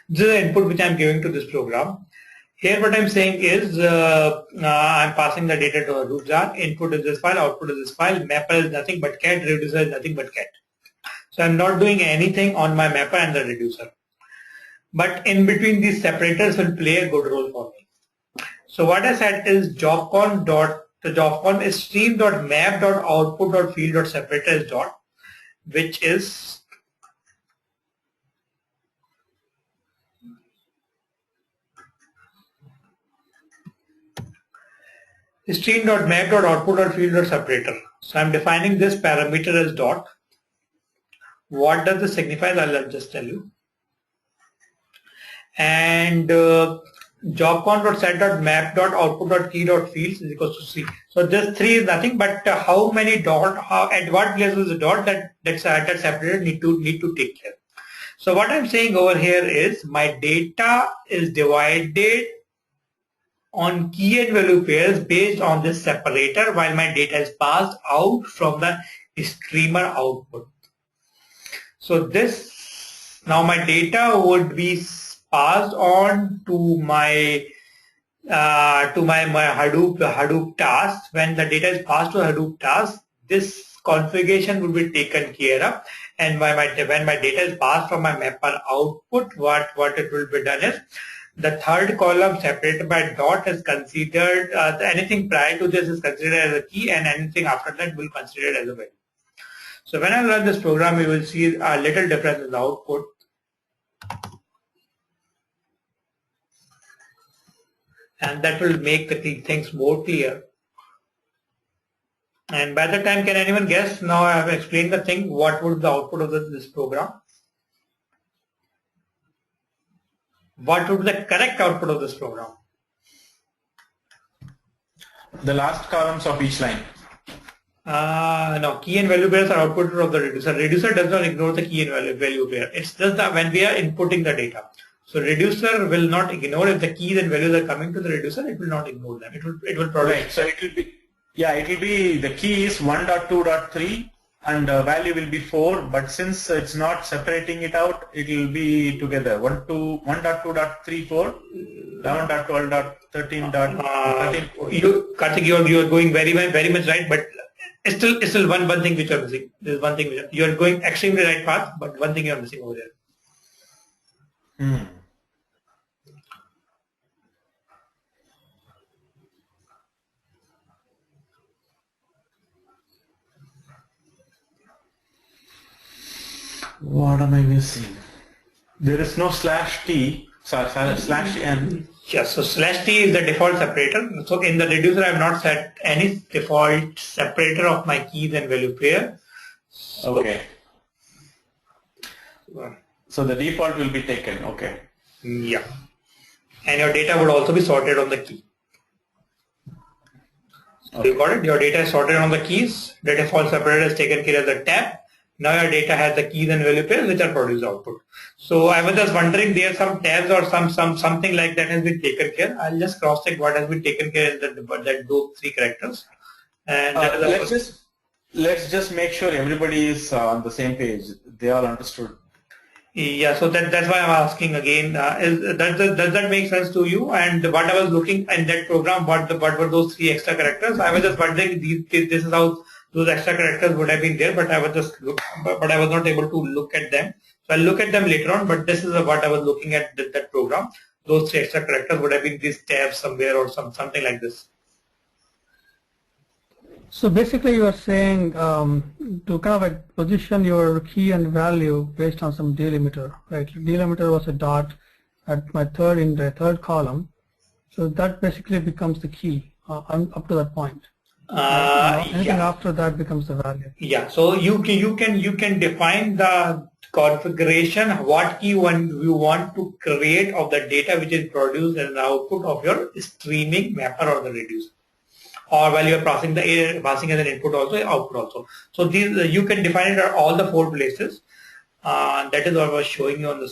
This is the input which I am giving to this program. Here what I am saying is I am passing the data to a root jar. Input is this file, output is this file, mapper is nothing but cat, reducer is nothing but cat. So I am not doing anything on my mapper and the reducer. But in between these separators will play a good role for me. So what I said is jobcon is stream.map.output.field.separator is dot, which is stream.map.output.field.separator. So I'm defining this parameter as dot. What does this signify? I'll just tell you. And jobcon.set.map.output.key.fields is equals to C. So this 3 is nothing but how many dot, at what place is the dot that's separated need to take care. So what I'm saying over here is my data is divided on key and value pairs based on this separator while my data is passed out from the streamer output. So this now my data would be passed on to my Hadoop task. When the data is passed to Hadoop task, this configuration will be taken care of, and when my data is passed from my mapper output, what it will be done is the third column separated by dot is considered anything prior to this is considered as a key, and anything after that will be considered as a value. So when I run this program, you will see a little difference in the output. And that will make the things more clear. And by the time, can anyone guess? Now I have explained the thing. What would be the output of this program? What would be the correct output of this program? The last columns of each line. No, key and value pairs are output of the reducer. Reducer does not ignore the key and value pair. It's just that when we are inputting the data. So reducer will not ignore if the keys and values are coming to the reducer. It will not ignore them. It will produce. Right. So it will be, yeah, it will be, the key is 1.2.3 and value will be 4. But since it's not separating it out, it will be together 1.2.34, 11.12.13. Karthik, you are going very much right, but it's still one thing which you are missing. There's one thing you are going extremely right path, but one thing you are missing over there. What am I missing? There is no /t, sorry, /n. Yes, so /t is the default separator. So in the reducer, I have not set any default separator of my keys and value pair. So, okay. So the default will be taken. Okay. Yeah. And your data would also be sorted on the key. So you got it? Your data is sorted on the keys. The default separator is taken care of the tab. Now your data has the keys and value pairs which are produced output. So I was just wondering, there are some tabs or something like that has been taken care. I'll just cross check what has been taken care in those 3 characters. And let's just make sure everybody is on the same page. They all understood. Yeah, so that's why I'm asking again. Does that make sense to you? And what I was looking in that program, what were those 3 extra characters? I was just wondering, this is how those extra characters would have been there, but I was not able to look at them. So I'll look at them later on. But this is what I was looking at that program. Those 3 extra characters would have been these tabs somewhere or something like this. So basically you are saying to kind of like position your key and value based on some delimiter, right? Delimiter was a dot at my in the third column. So that basically becomes the key up to that point. Anything after that becomes the value. Yeah, so you can define the configuration, what key you want to create of the data which is produced as an output of your streaming mapper or the reducer. Or while you are passing as an input also, output also. So these you can define it at all the 4 places. That is what I was showing you on the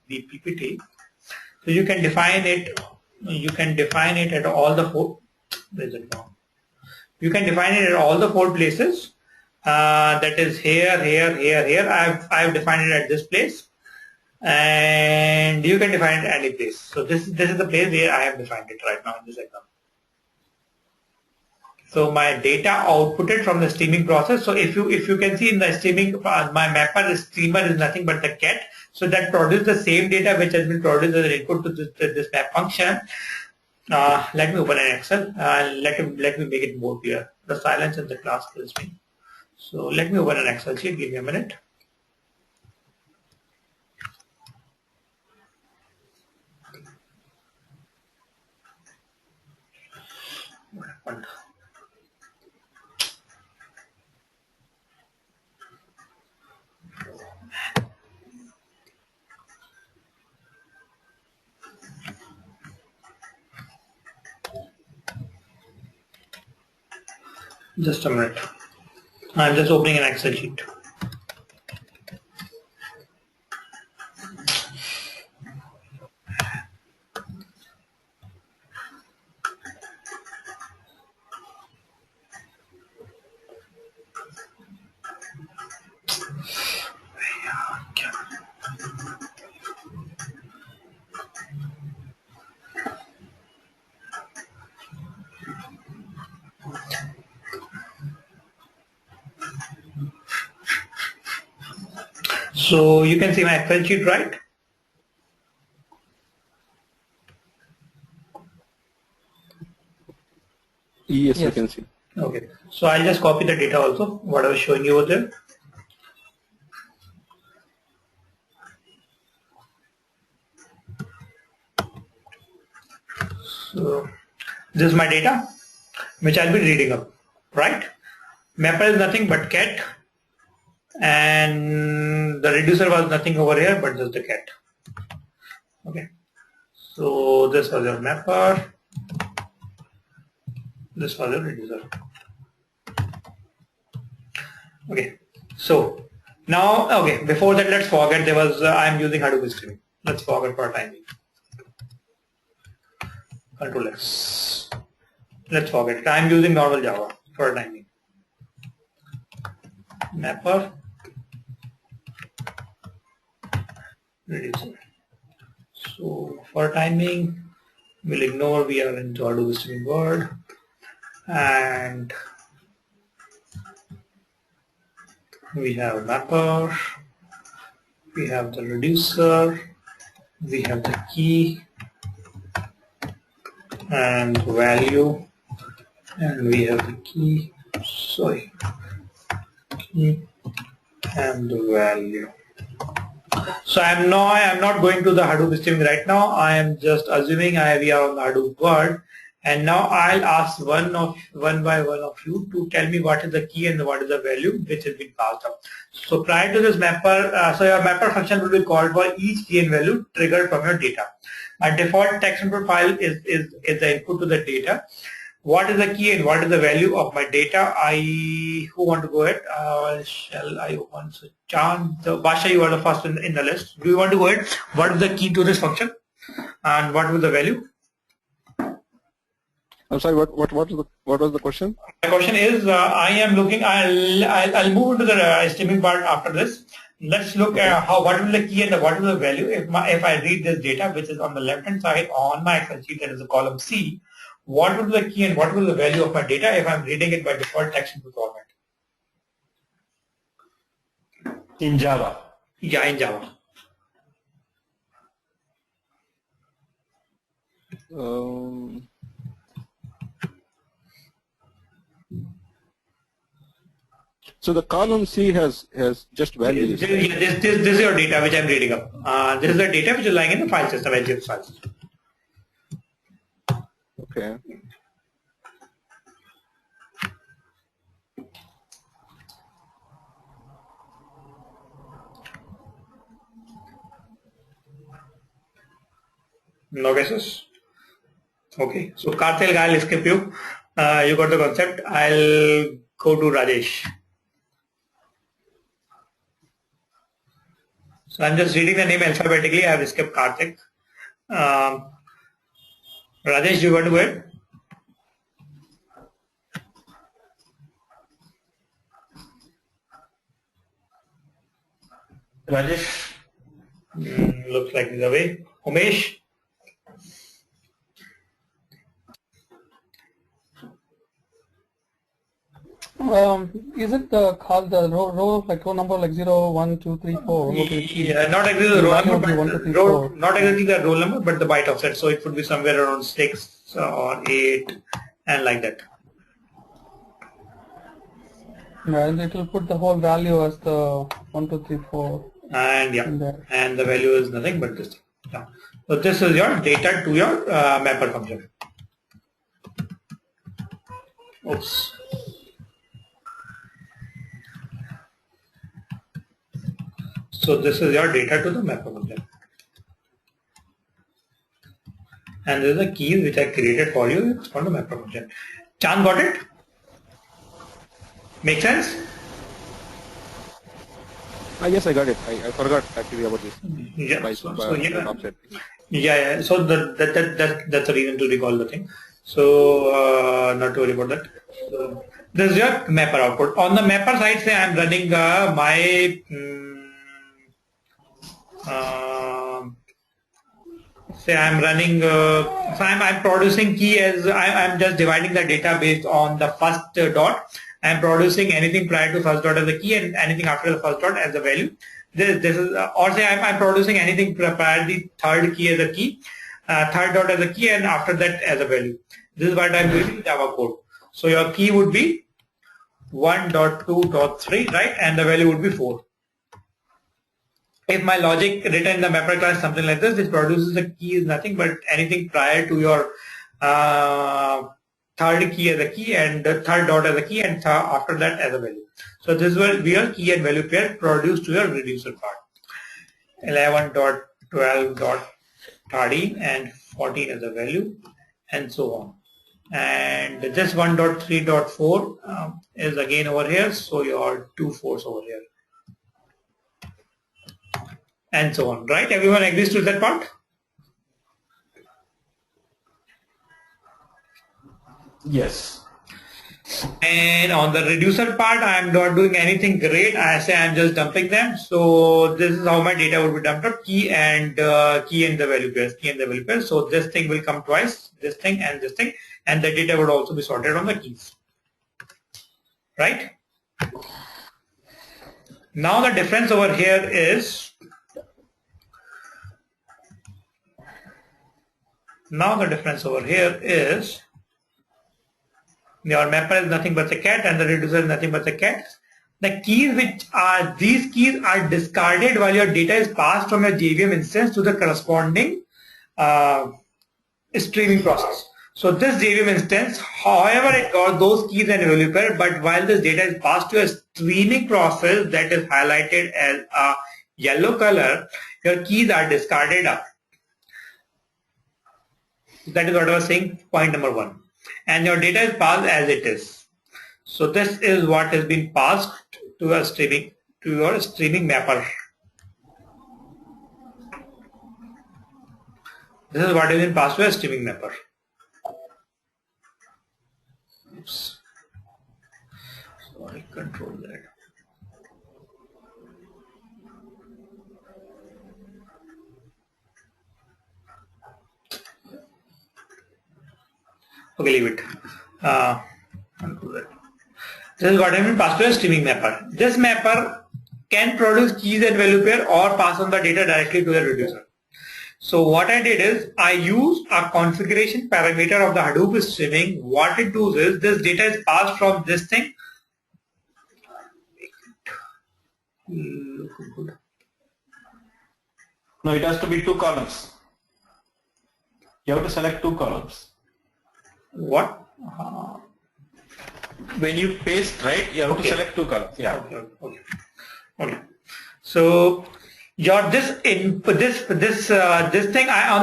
PPT. So you can define it. You can define it at all the 4. Where is it now? You can define it at all the 4 places. That is here. I've defined it at this place, and you can define it at any place. So this is the place where I have defined it right now in this example. So my data outputted from the streaming process. So if you can see in the streaming, my mapper streamer is nothing but the cat. So that produces the same data which has been produced as an input to this map function. Let me open an Excel. Let me make it more clear. The silence in the class kills me. So let me open an Excel sheet. Give me a minute. What happened? Just a minute. I'm just opening an Excel sheet. So you can see my Excel sheet, right? Yes, I can see. Okay. So I'll just copy the data also, what I was showing you over there. So this is my data, which I'll be reading up. right? Mapper is nothing but cat, and the reducer was nothing over here but just the cat. Okay, so this was your mapper, this was your reducer. Okay, so now, okay, before that, let's forget there was, I'm using Hadoop streaming. Let's forget for a time being. Control X. Let's forget it. I'm using normal Java for a time being. Mapper, reducer. So for timing, we'll ignore, we are into Hadoop streaming world, and we have mapper, we have the reducer, we have the key and value, and we have the key, sorry, key and the value. So I'm not going to the Hadoop streaming right now. I am just assuming we are on the Hadoop world, and now I'll ask one by one of you to tell me what is the key and what is the value which has been passed up. So prior to this mapper, so your mapper function will be called for each key and value triggered from your data. My default text input file is the input to the data. What is the key and what is the value of my data? Who want to go ahead? Shall I open? So Chan, Basha, you are the first in the list. Do you want to go ahead? What is the key to this function and what was the value? I'm sorry. What was the question? My question is, I am looking. I'll move into the streaming part after this. Let's look at what is the key and what is the value. If I read this data, which is on the left hand side on my Excel sheet, that is the column C. What would be the key and what will the value of my data if I'm reading it by default text input format? In Java. Yeah, in Java. So the column C has just values. This is your data which I'm reading up. This is the data which is lying in the file system, SGX file system. Okay. No guesses? Okay. So Karthik, I'll skip you. You got the concept. I'll go to Rajesh. So I'm just reading the name alphabetically. I have skipped Karthik. Rajesh, do you want to go ahead? Rajesh? Looks like he's away. Umesh? Is it called the row like row number like 0, 1, 2, 3, 4? Yeah, not exactly the row number, but not exactly the roll number, but the byte offset. So it would be somewhere around 6 or 8 and like that. Yeah, and it will put the whole value as the 1, 2, 3, 4. And yeah, and the value is nothing but this. Yeah. So this is your data to your mapper function. Oops. So this is your data to the mapper function. And this is the keys which I created for you. It's called the mapper function. Chan, got it? Make sense? Yes, I got it. I forgot actually about this. Yeah. Yeah. So that's the reason to recall the thing. So not to worry about that. So this is your mapper output. On the mapper side, say I'm running I'm producing key as I'm just dividing the data based on the first dot. I'm producing anything prior to first dot as a key and anything after the first dot as a value. This is, or say I'm producing anything prior to the third key as a key, third dot as a key, and after that as a value. This is what I'm doing in Java code. So your key would be 1.2.3, right? And the value would be 4. If my logic written in the mapper class something like this, it produces the key is nothing but anything prior to your third key as a key and the third dot as a key and after that as a value. So this will be your key and value pair produced to your reducer part. 11.12.13 and 14 as a value and so on. And this 1.3.4 is again over here, so your 2 4s over here and so on, right? Everyone agrees to that part? Yes. And on the reducer part, I am not doing anything great. I say I'm just dumping them. So this is how my data would be dumped up: key and the value pairs, key and the value pairs. So this thing will come twice, this thing, and the data would also be sorted on the keys, right? Now the difference over here is your mapper is nothing but the cat and the reducer is nothing but the cat. The keys these keys are discarded while your data is passed from your JVM instance to the corresponding streaming process. So this JVM instance, however, it got those keys and value pair, but while this data is passed to a streaming process that is highlighted as a yellow color, your keys are discarded up. That is what I was saying, point number 1. And your data is passed as it is. So this is what has been passed to your streaming mapper. This is what has been passed to a streaming mapper. Oops. Sorry, control that. Okay, leave it. Control that. This is what I mean passed to a streaming mapper. This mapper can produce keys and value pair or pass on the data directly to the reducer. So what I did is I used a configuration parameter of the Hadoop streaming. What it does is this data is passed from this thing. No, it has to be 2 columns. You have to select 2 columns. What? When you paste, right, you have to select 2 columns. Yeah. Okay. So your this thing on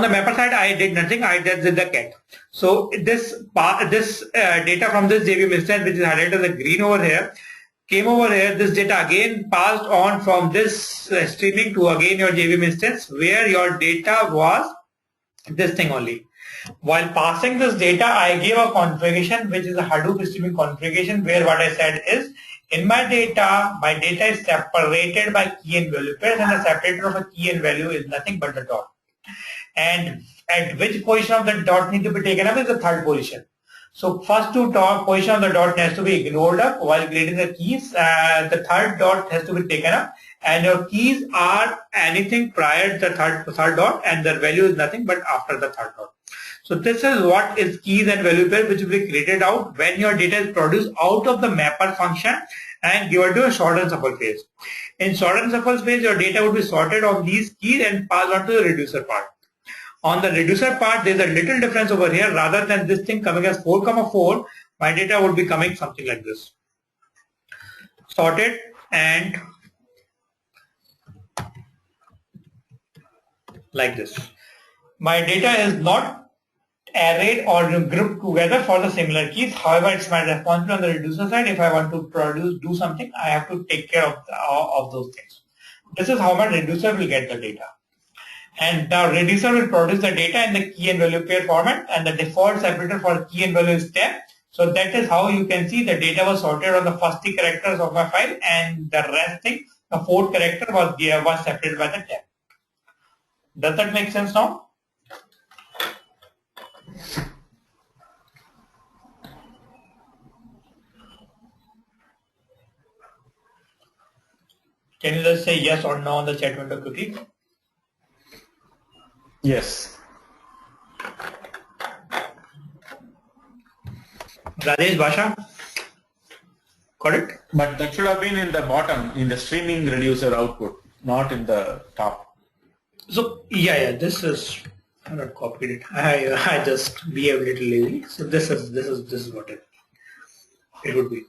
the mapper side I did nothing. I did the cat. So this data from this JVM instance, which is highlighted as a green over here, came over here. This data again passed on from this streaming to again your JVM instance where your data was this thing only. While passing this data, I gave a configuration which is a Hadoop streaming configuration where what I said is in my data is separated by key and value pairs, and the separator of a key and value is nothing but the dot. And at which position of the dot need to be taken up is the third position. So first 2 position of the dot has to be ignored up while creating the keys. The third dot has to be taken up, and your keys are anything prior to the third dot, and the value is nothing but after the third dot. So this is what is keys and value pair, which will be created out when your data is produced out of the mapper function and given to a sort and shuffle phase. In sort and shuffle phase, your data would be sorted on these keys and passed on to the reducer part. On the reducer part, there is a little difference over here. Rather than this thing coming as 4,4, my data would be coming something like this. Sorted and like this. My data is not arrayed or grouped together for the similar keys. However, it's my responsibility on the reducer side. If I want to do something, I have to take care of those things. This is how my reducer will get the data. And the reducer will produce the data in the key and value pair format, and the default separator for key and value is 10. So that is how you can see the data was sorted on the first 3 characters of my file, and the rest thing, the 4th character was separated by the 10. Does that make sense now? Can you just say yes or no on the chat window quickly? Yes. Rajesh, Basha? Got it? But that should have been in the bottom, in the streaming reducer output, not in the top. So, yeah, this is I'm not copied it. I just be a little lazy. So this is what it would be.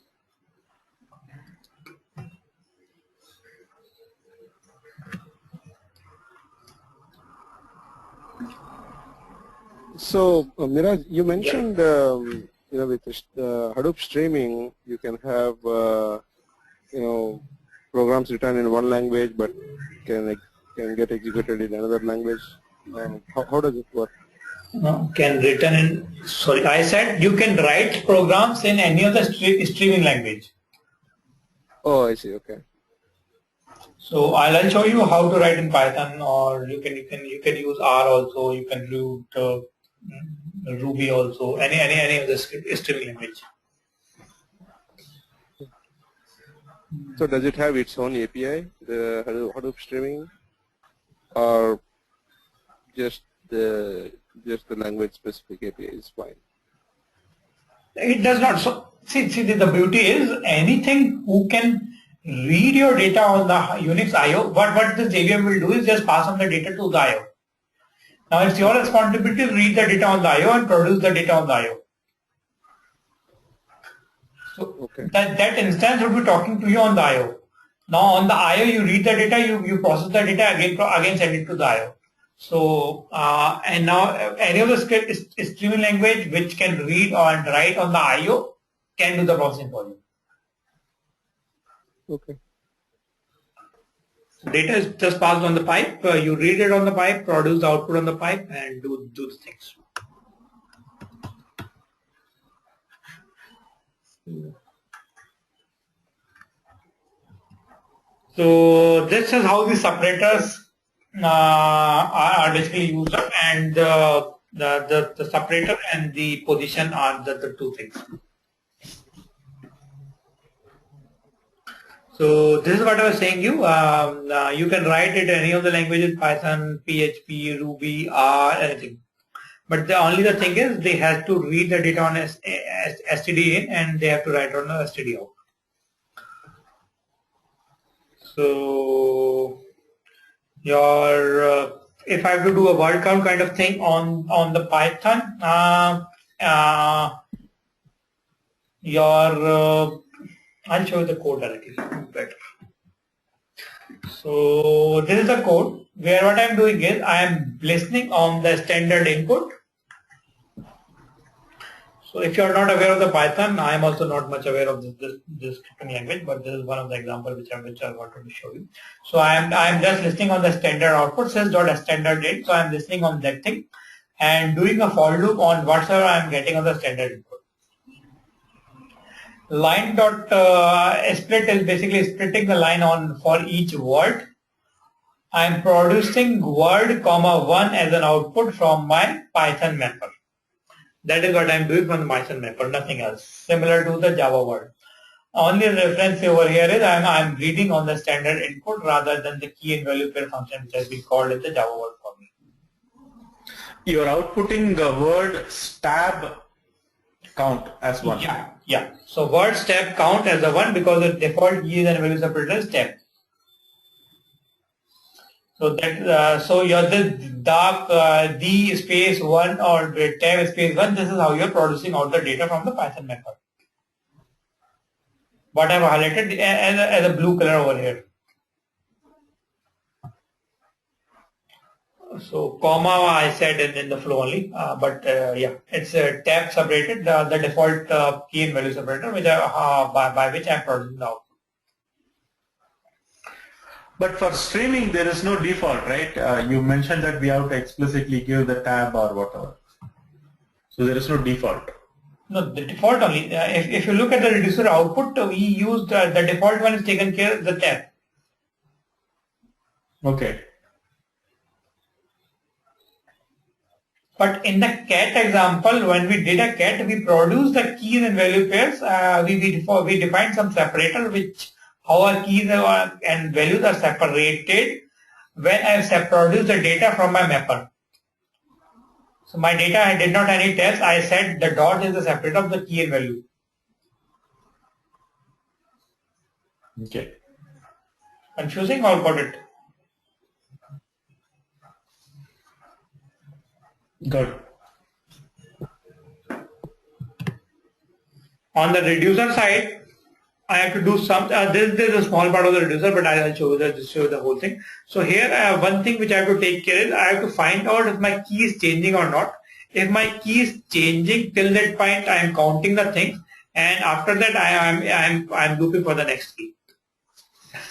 So, Miraj, you mentioned, with Hadoop streaming, you can have, programs written in one language, but can get executed in another language. How does it work? Can written in, sorry, I said you can write programs in any of the streaming language. Oh, I see. Okay. So I'll show you how to write in Python, or you can use R also. You can use Ruby also. Any of the streaming language. So does it have its own API, the Hadoop streaming, or just the language specific API is fine? It does not. So see, the beauty is anything who can read your data on the Unix IO. What this JVM will do is just pass on the data to the IO. Now it's your responsibility to read the data on the IO and produce the data on the IO. So that instance will be talking to you on the IO. Now on the IO you read the data, you process the data, again send it to the IO. So and now any of the streaming language which can read and write on the IO can do the processing for you. Okay. So data is just passed on the pipe. You read it on the pipe, produce the output on the pipe, and do the things. So this is how the separators are basically used, and the separator and the position are the two things. So this is what I was saying you. You can write it in any of the languages: Python, PHP, Ruby, R, anything. But only the thing is they have to read the data on std in and they have to write on the std out. So your if I have to do a word count kind of thing on the Python, I'll show you the code directly better. So this is the code where what I'm doing is I am listening on the standard input. So if you are not aware of the Python, I am also not much aware of this scripting language, but this is one of the examples which I wanted to show you. So I am just listening on the standard output says.standard in. So I am listening on that thing and doing a for loop on whatever I am getting on the standard input. Line dot split is basically splitting the line on for each word. I am producing word comma 1 as an output from my Python mapper. That is what I am doing from the Python mapper, nothing else. Similar to the Java word. Only reference over here is I am reading on the standard input rather than the key and value pair function which has been called in the Java word for me. You are outputting the word stab count as 1. Yeah. So word step count as a 1 because the default keys and value separator is step. So that so your D space 1 or tab space 1. This is how you are producing out the data from the Python mapper. What I have highlighted as a blue color over here. So comma I said in the flow only, but yeah, it's a tab separated, the default key and value separator, which by which I am producing the output. But for streaming, there is no default, right? You mentioned that we have to explicitly give the tab or whatever. So there is no default. No, the default only. If you look at the reducer output, we used the default one is taken care of the tab. Okay. But in the cat example, when we did a cat, we produced the keys and value pairs. We defined some separator which how our keys and values are separated when I have produced the data from my mapper. So my data I did not any tabs. I said the dot is the separator of the key and value. Okay. Confusing or got it? Good. On the reducer side, I have to do some, this is a small part of the reducer, but I'll show you the whole thing. So here I have one thing which I have to take care is I have to find out if my key is changing or not. If my key is changing, till that point I am counting the things, and after that I am looping for the next key.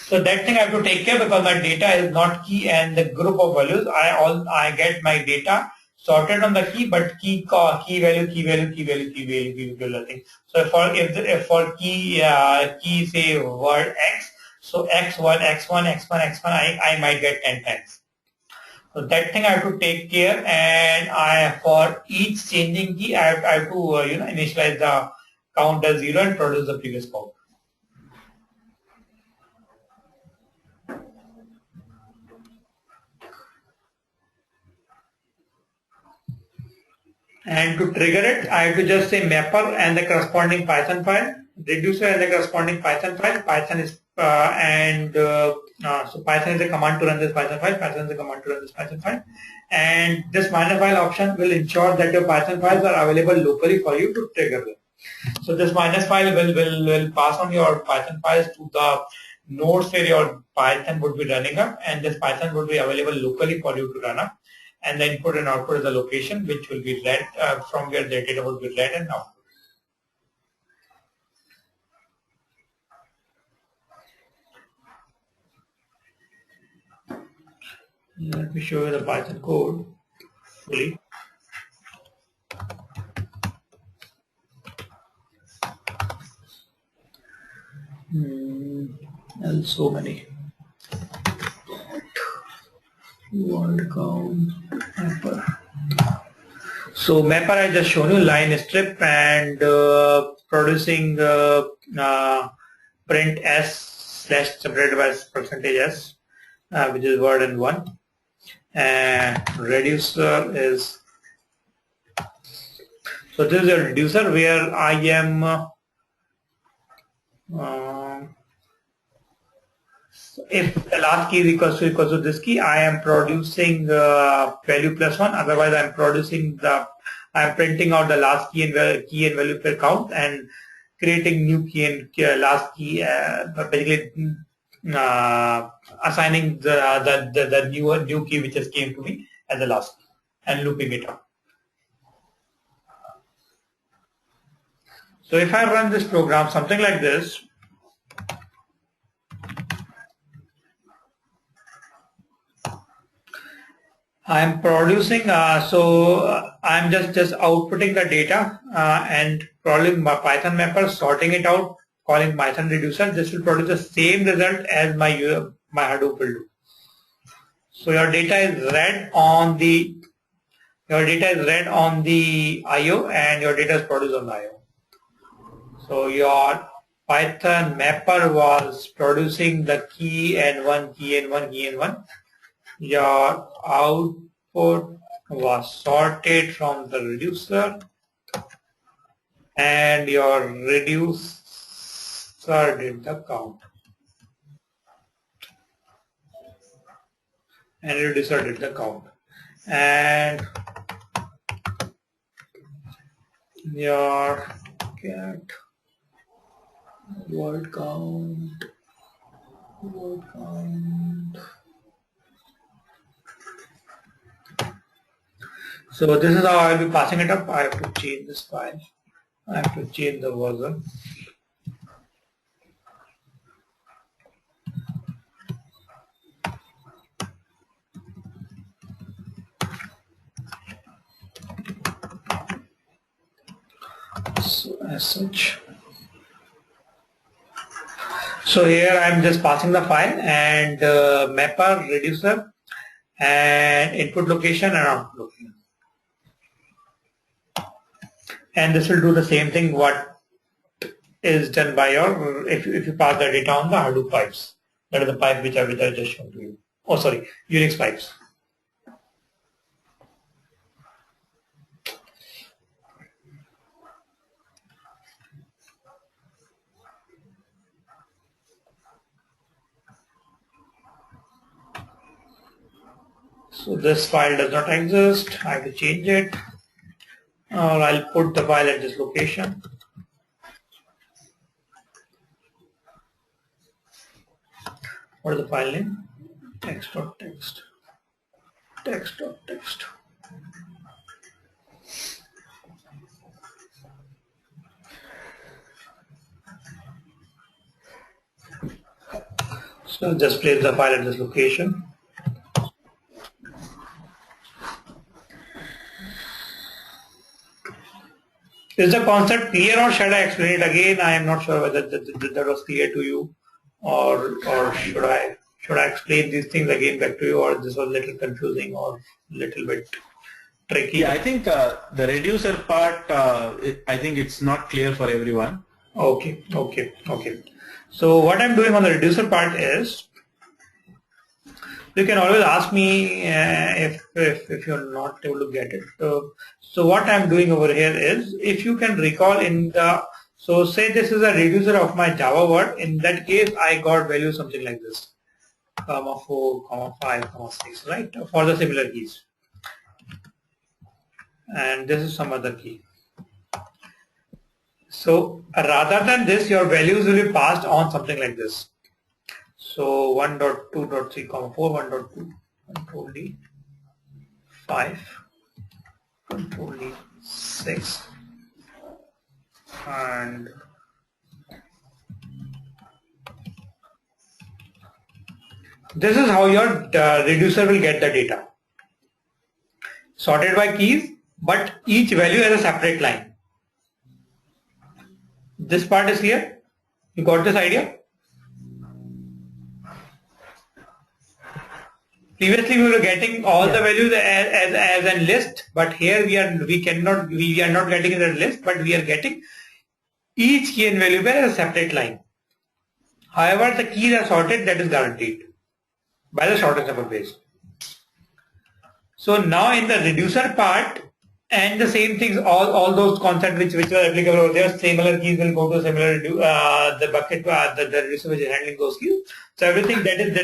So that thing I have to take care because my data is not key and the group of values. I get my data sorted on the key, but key value, thing. So if for key say word X, so X1, I might get 10 times. So that thing I have to take care, and for each changing key I have to initialize the count as 0 and produce the previous count. And to trigger it, I have to just say mapper and the corresponding Python file, reducer and the corresponding Python file. Python is so Python is a command to run this Python file. Python is a command to run this Python file, and this minor file option will ensure that your Python files are available locally for you to trigger them. So this minus file will pass on your Python files to the nodes where your Python would be running up, and this Python would be available locally for you to run up. And the input and output is the location which will be read from where the data will be read and output. Let me show you the Python code fully. And so many. Word count mapper. So mapper I just shown you line strip and producing print s slash separated by percentage s, which is word and one. And reducer is, so this is a reducer where I am if the last key is equals to this key, I am producing value plus 1. Otherwise, I am printing out the last key and value per count and creating new key and last key, basically assigning the new key which has came to me as the last key and looping it up. So if I run this program, something like this. I'm producing, I'm just outputting the data and calling my Python mapper, sorting it out, calling Python reducer. This will produce the same result as my Hadoop will do. So your data is read on the I/O and your data is produced on the I/O. So your Python mapper was producing the key and one. Your output was sorted from the reducer and your reducer did the count. And reducer did the count. And your cat word count. So this is how I will be passing it up. I have to change this file. I have to change the version. So as such. So here I am just passing the file and mapper, reducer, and input location and output location. And this will do the same thing what is done by your, if you pass the data on the Hadoop pipes. That is the pipe which I just shown to you. Oh sorry, Unix pipes. So this file does not exist. I have to change it. Or I'll put the file at this location. What is the file name? Text.text. Text.text. So just place the file at this location. Is the concept clear or shall I explain it again? I am not sure whether that was clear to you, or should I explain these things again back to you, or this was a little confusing or little bit tricky? Yeah, I think the reducer part, I think it's not clear for everyone. Okay. So what I'm doing on the reducer part is, you can always ask me if you're not able to get it. So what I'm doing over here is, if you can recall so say this is a reducer of my Java word. In that case, I got value something like this, comma 4, comma 5, comma 6, right? For the similar keys. And this is some other key. So rather than this, your values will be passed on something like this. So 1.2.3, 4, 1.2, control D, 5, control D, 6, and this is how your reducer will get the data. Sorted by keys, but each value has a separate line. This part is here. You got this idea? Previously, we were getting all the values as a list, but here we are not getting it as a list, but we are getting each key and value pair as a separate line. However, the keys are sorted, that is guaranteed by the shortest number base. So now in the reducer part, and the same things, all those concepts which were applicable over there, similar keys will go to similar the bucket, the reducer which is handling those keys. So everything that is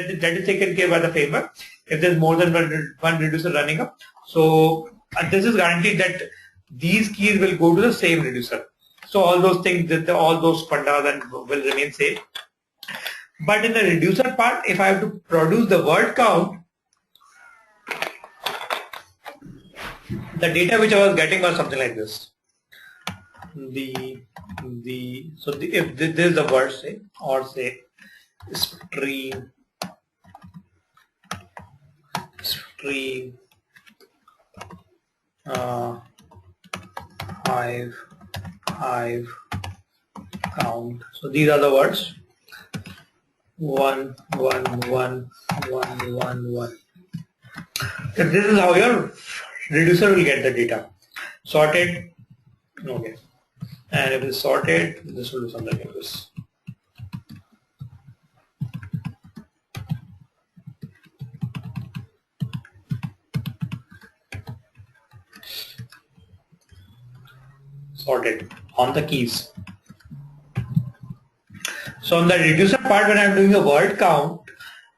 taken care by the framework. If there's more than one reducer running up, so this is guaranteed that these keys will go to the same reducer. So all those things, all those pandas will remain same. But in the reducer part, if I have to produce the word count, the data which I was getting was something like this. If this is the word, say, or say stream 5 count. So these are the words 1 1 1 1 1 1. So this is how your reducer will get the data. Sorted, okay. And if it's sorted, this will do something like this. Sorted on the keys. So on the reducer part, when I'm doing a word count,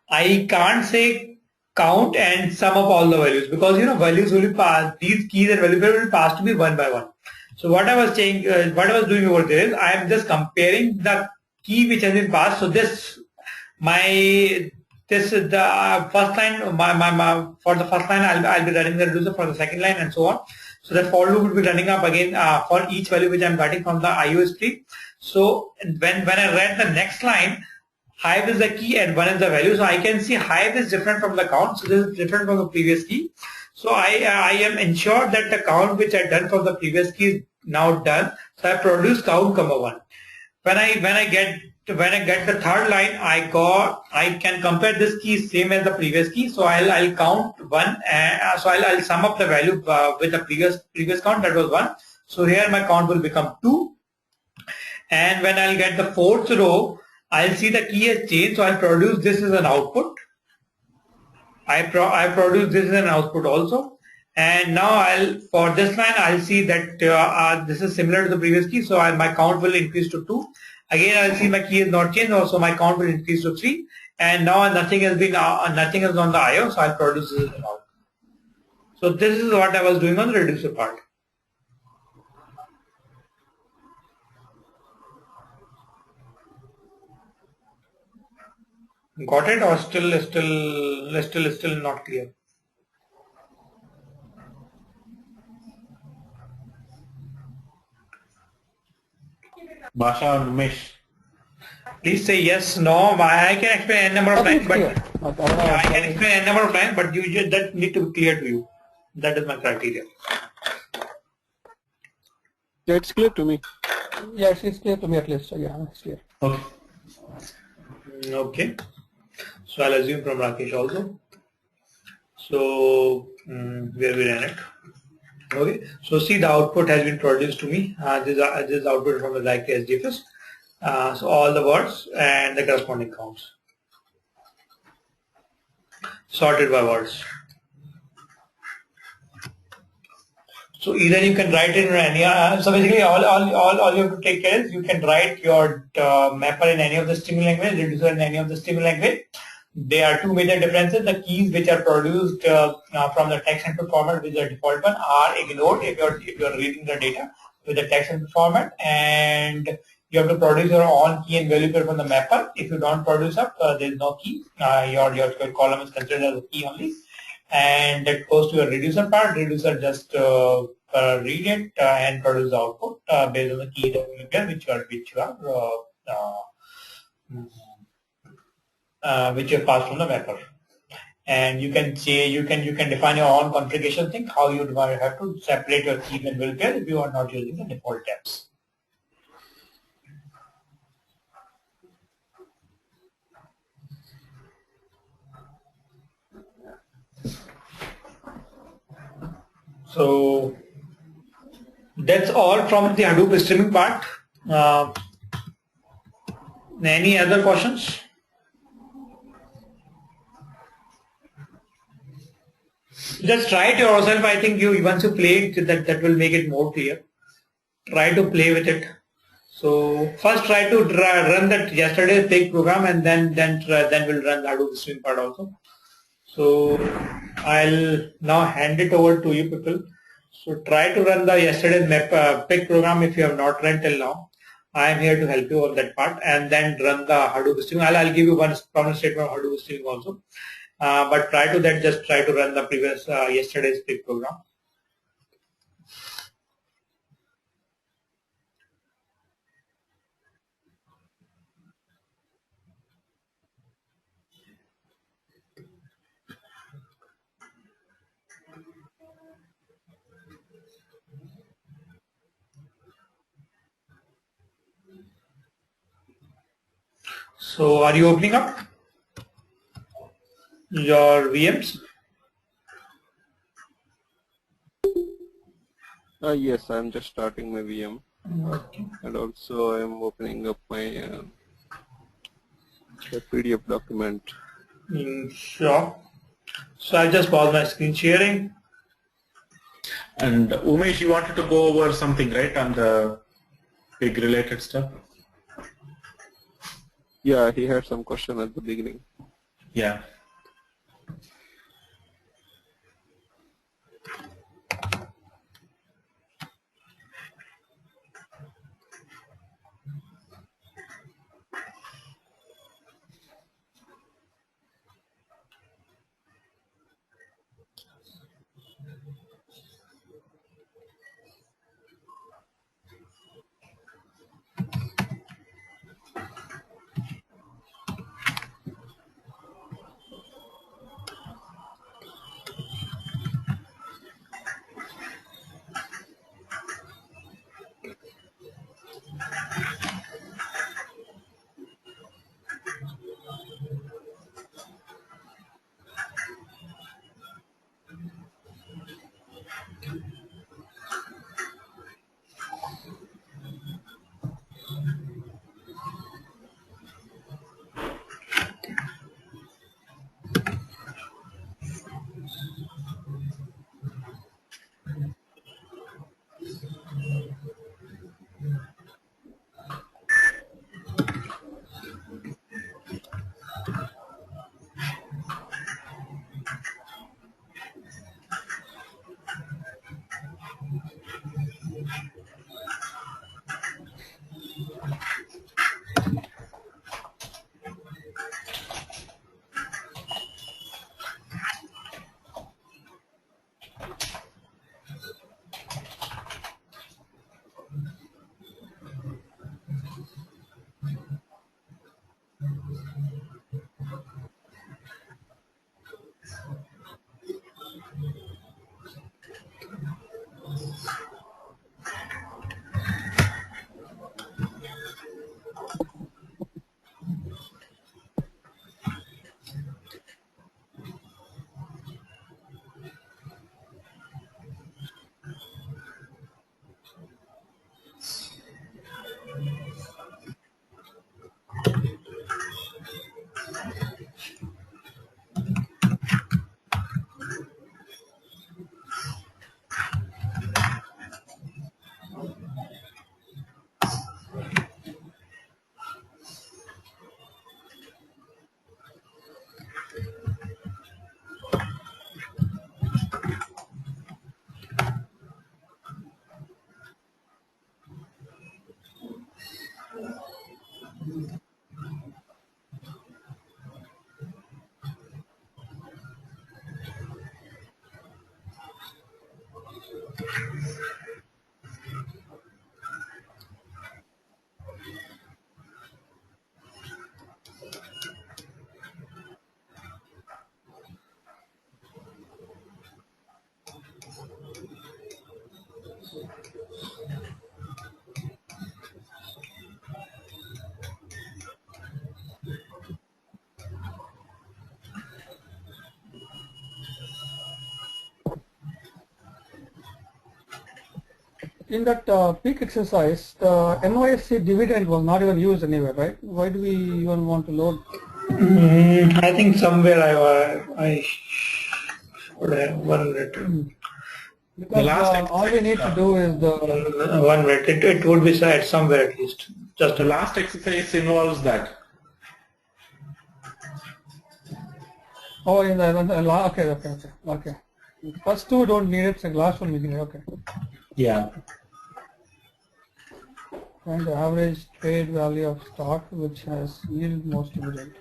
I can't say count and sum up all the values, because values will be passed, these keys and values will be passed to me one by one. So what I was saying, what I was doing over there is I am just comparing the key which has been passed. So this is the first line. For the first line, I'll be running the reducer for the second line and so on. So that for loop will be running up again for each value which I'm getting from the IO stream. So when I read the next line, hive is the key and 1 is the value. So I can see hive is different from the count. So this is different from the previous key. So I am ensured that the count which I done from the previous key is now done. So I produce count comma 1. When I get the third line, I can compare this key same as the previous key. So I'll count 1. So I'll sum up the value with the previous count, that was 1. So here my count will become 2. And when I'll get the fourth row, I'll see the key has changed. So I'll produce this as an output. I produce this as an output also. And now for this line, I'll see that this is similar to the previous key. So my count will increase to 2. Again, I'll see my key is not changed. Also, my count will increase to 3. And now nothing is on the IO. So I'll produce this as an output. So this is what I was doing on the reducer part. Got it, or still not clear? Basha or Umesh? Please say yes, no. I can explain n number of times, but Yeah, I can explain n number of times, but that need to be clear to you. That is my criteria. Yeah, it's clear to me. Yes, it's clear to me at least. Yeah, it's clear. Okay. Okay. So I'll assume from Rakesh also. So where we ran it. Okay. So see, the output has been produced to me. This is output from the like SDFS. So all the words and the corresponding counts sorted by words. So either you can write it in any. So basically, all you have to take care is you can write your mapper in any of the streaming language, reducer in any of the streaming language. There are two major differences. The keys which are produced from the text input format, which is the default one, are ignored if you're reading the data with the text input format, and you have to produce your own key and value pair from the mapper. If you don't produce up, there is no key. Your column is considered as a key only, and that goes to a reducer part. Reducer just read it and produce the output based on the key that you get, which you have passed from the mapper. And you can say you can define your own configuration thing, how you have to separate your key and will pair if you are not using the default tabs. So that's all from the Hadoop streaming part. Any other questions? Just try it yourself. I think once you play it, that will make it more clear. Try to play with it. So first try to run that yesterday's big program, and then we'll run the Hadoop streaming part also. So I'll now hand it over to you people. So try to run the yesterday's pick program if you have not run till now. I am here to help you on that part, and then run the Hadoop streaming. I'll give you one promise statement of Hadoop streaming also. But try to run the previous yesterday's pick program. So are you opening up your VMs? Yes, I'm just starting my VM. Okay. And also I'm opening up my the PDF document. Sure. So I just pause my screen sharing. And Umesh, you wanted to go over something, right, on the big related stuff? Yeah, he had some question at the beginning. Yeah. In that peak exercise, the NYSE dividend was not even used anywhere, right? Why do we even want to load? I think somewhere I should have 1 minute. Because all we need to do is the 1 minute. It would be said somewhere at least. Just The last exercise involves that. oh, in the okay. First two don't need it. The last one we need. Okay. Yeah. And the average trade value of stock which has yield most dividend.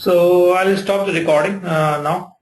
So I'll stop the recording now.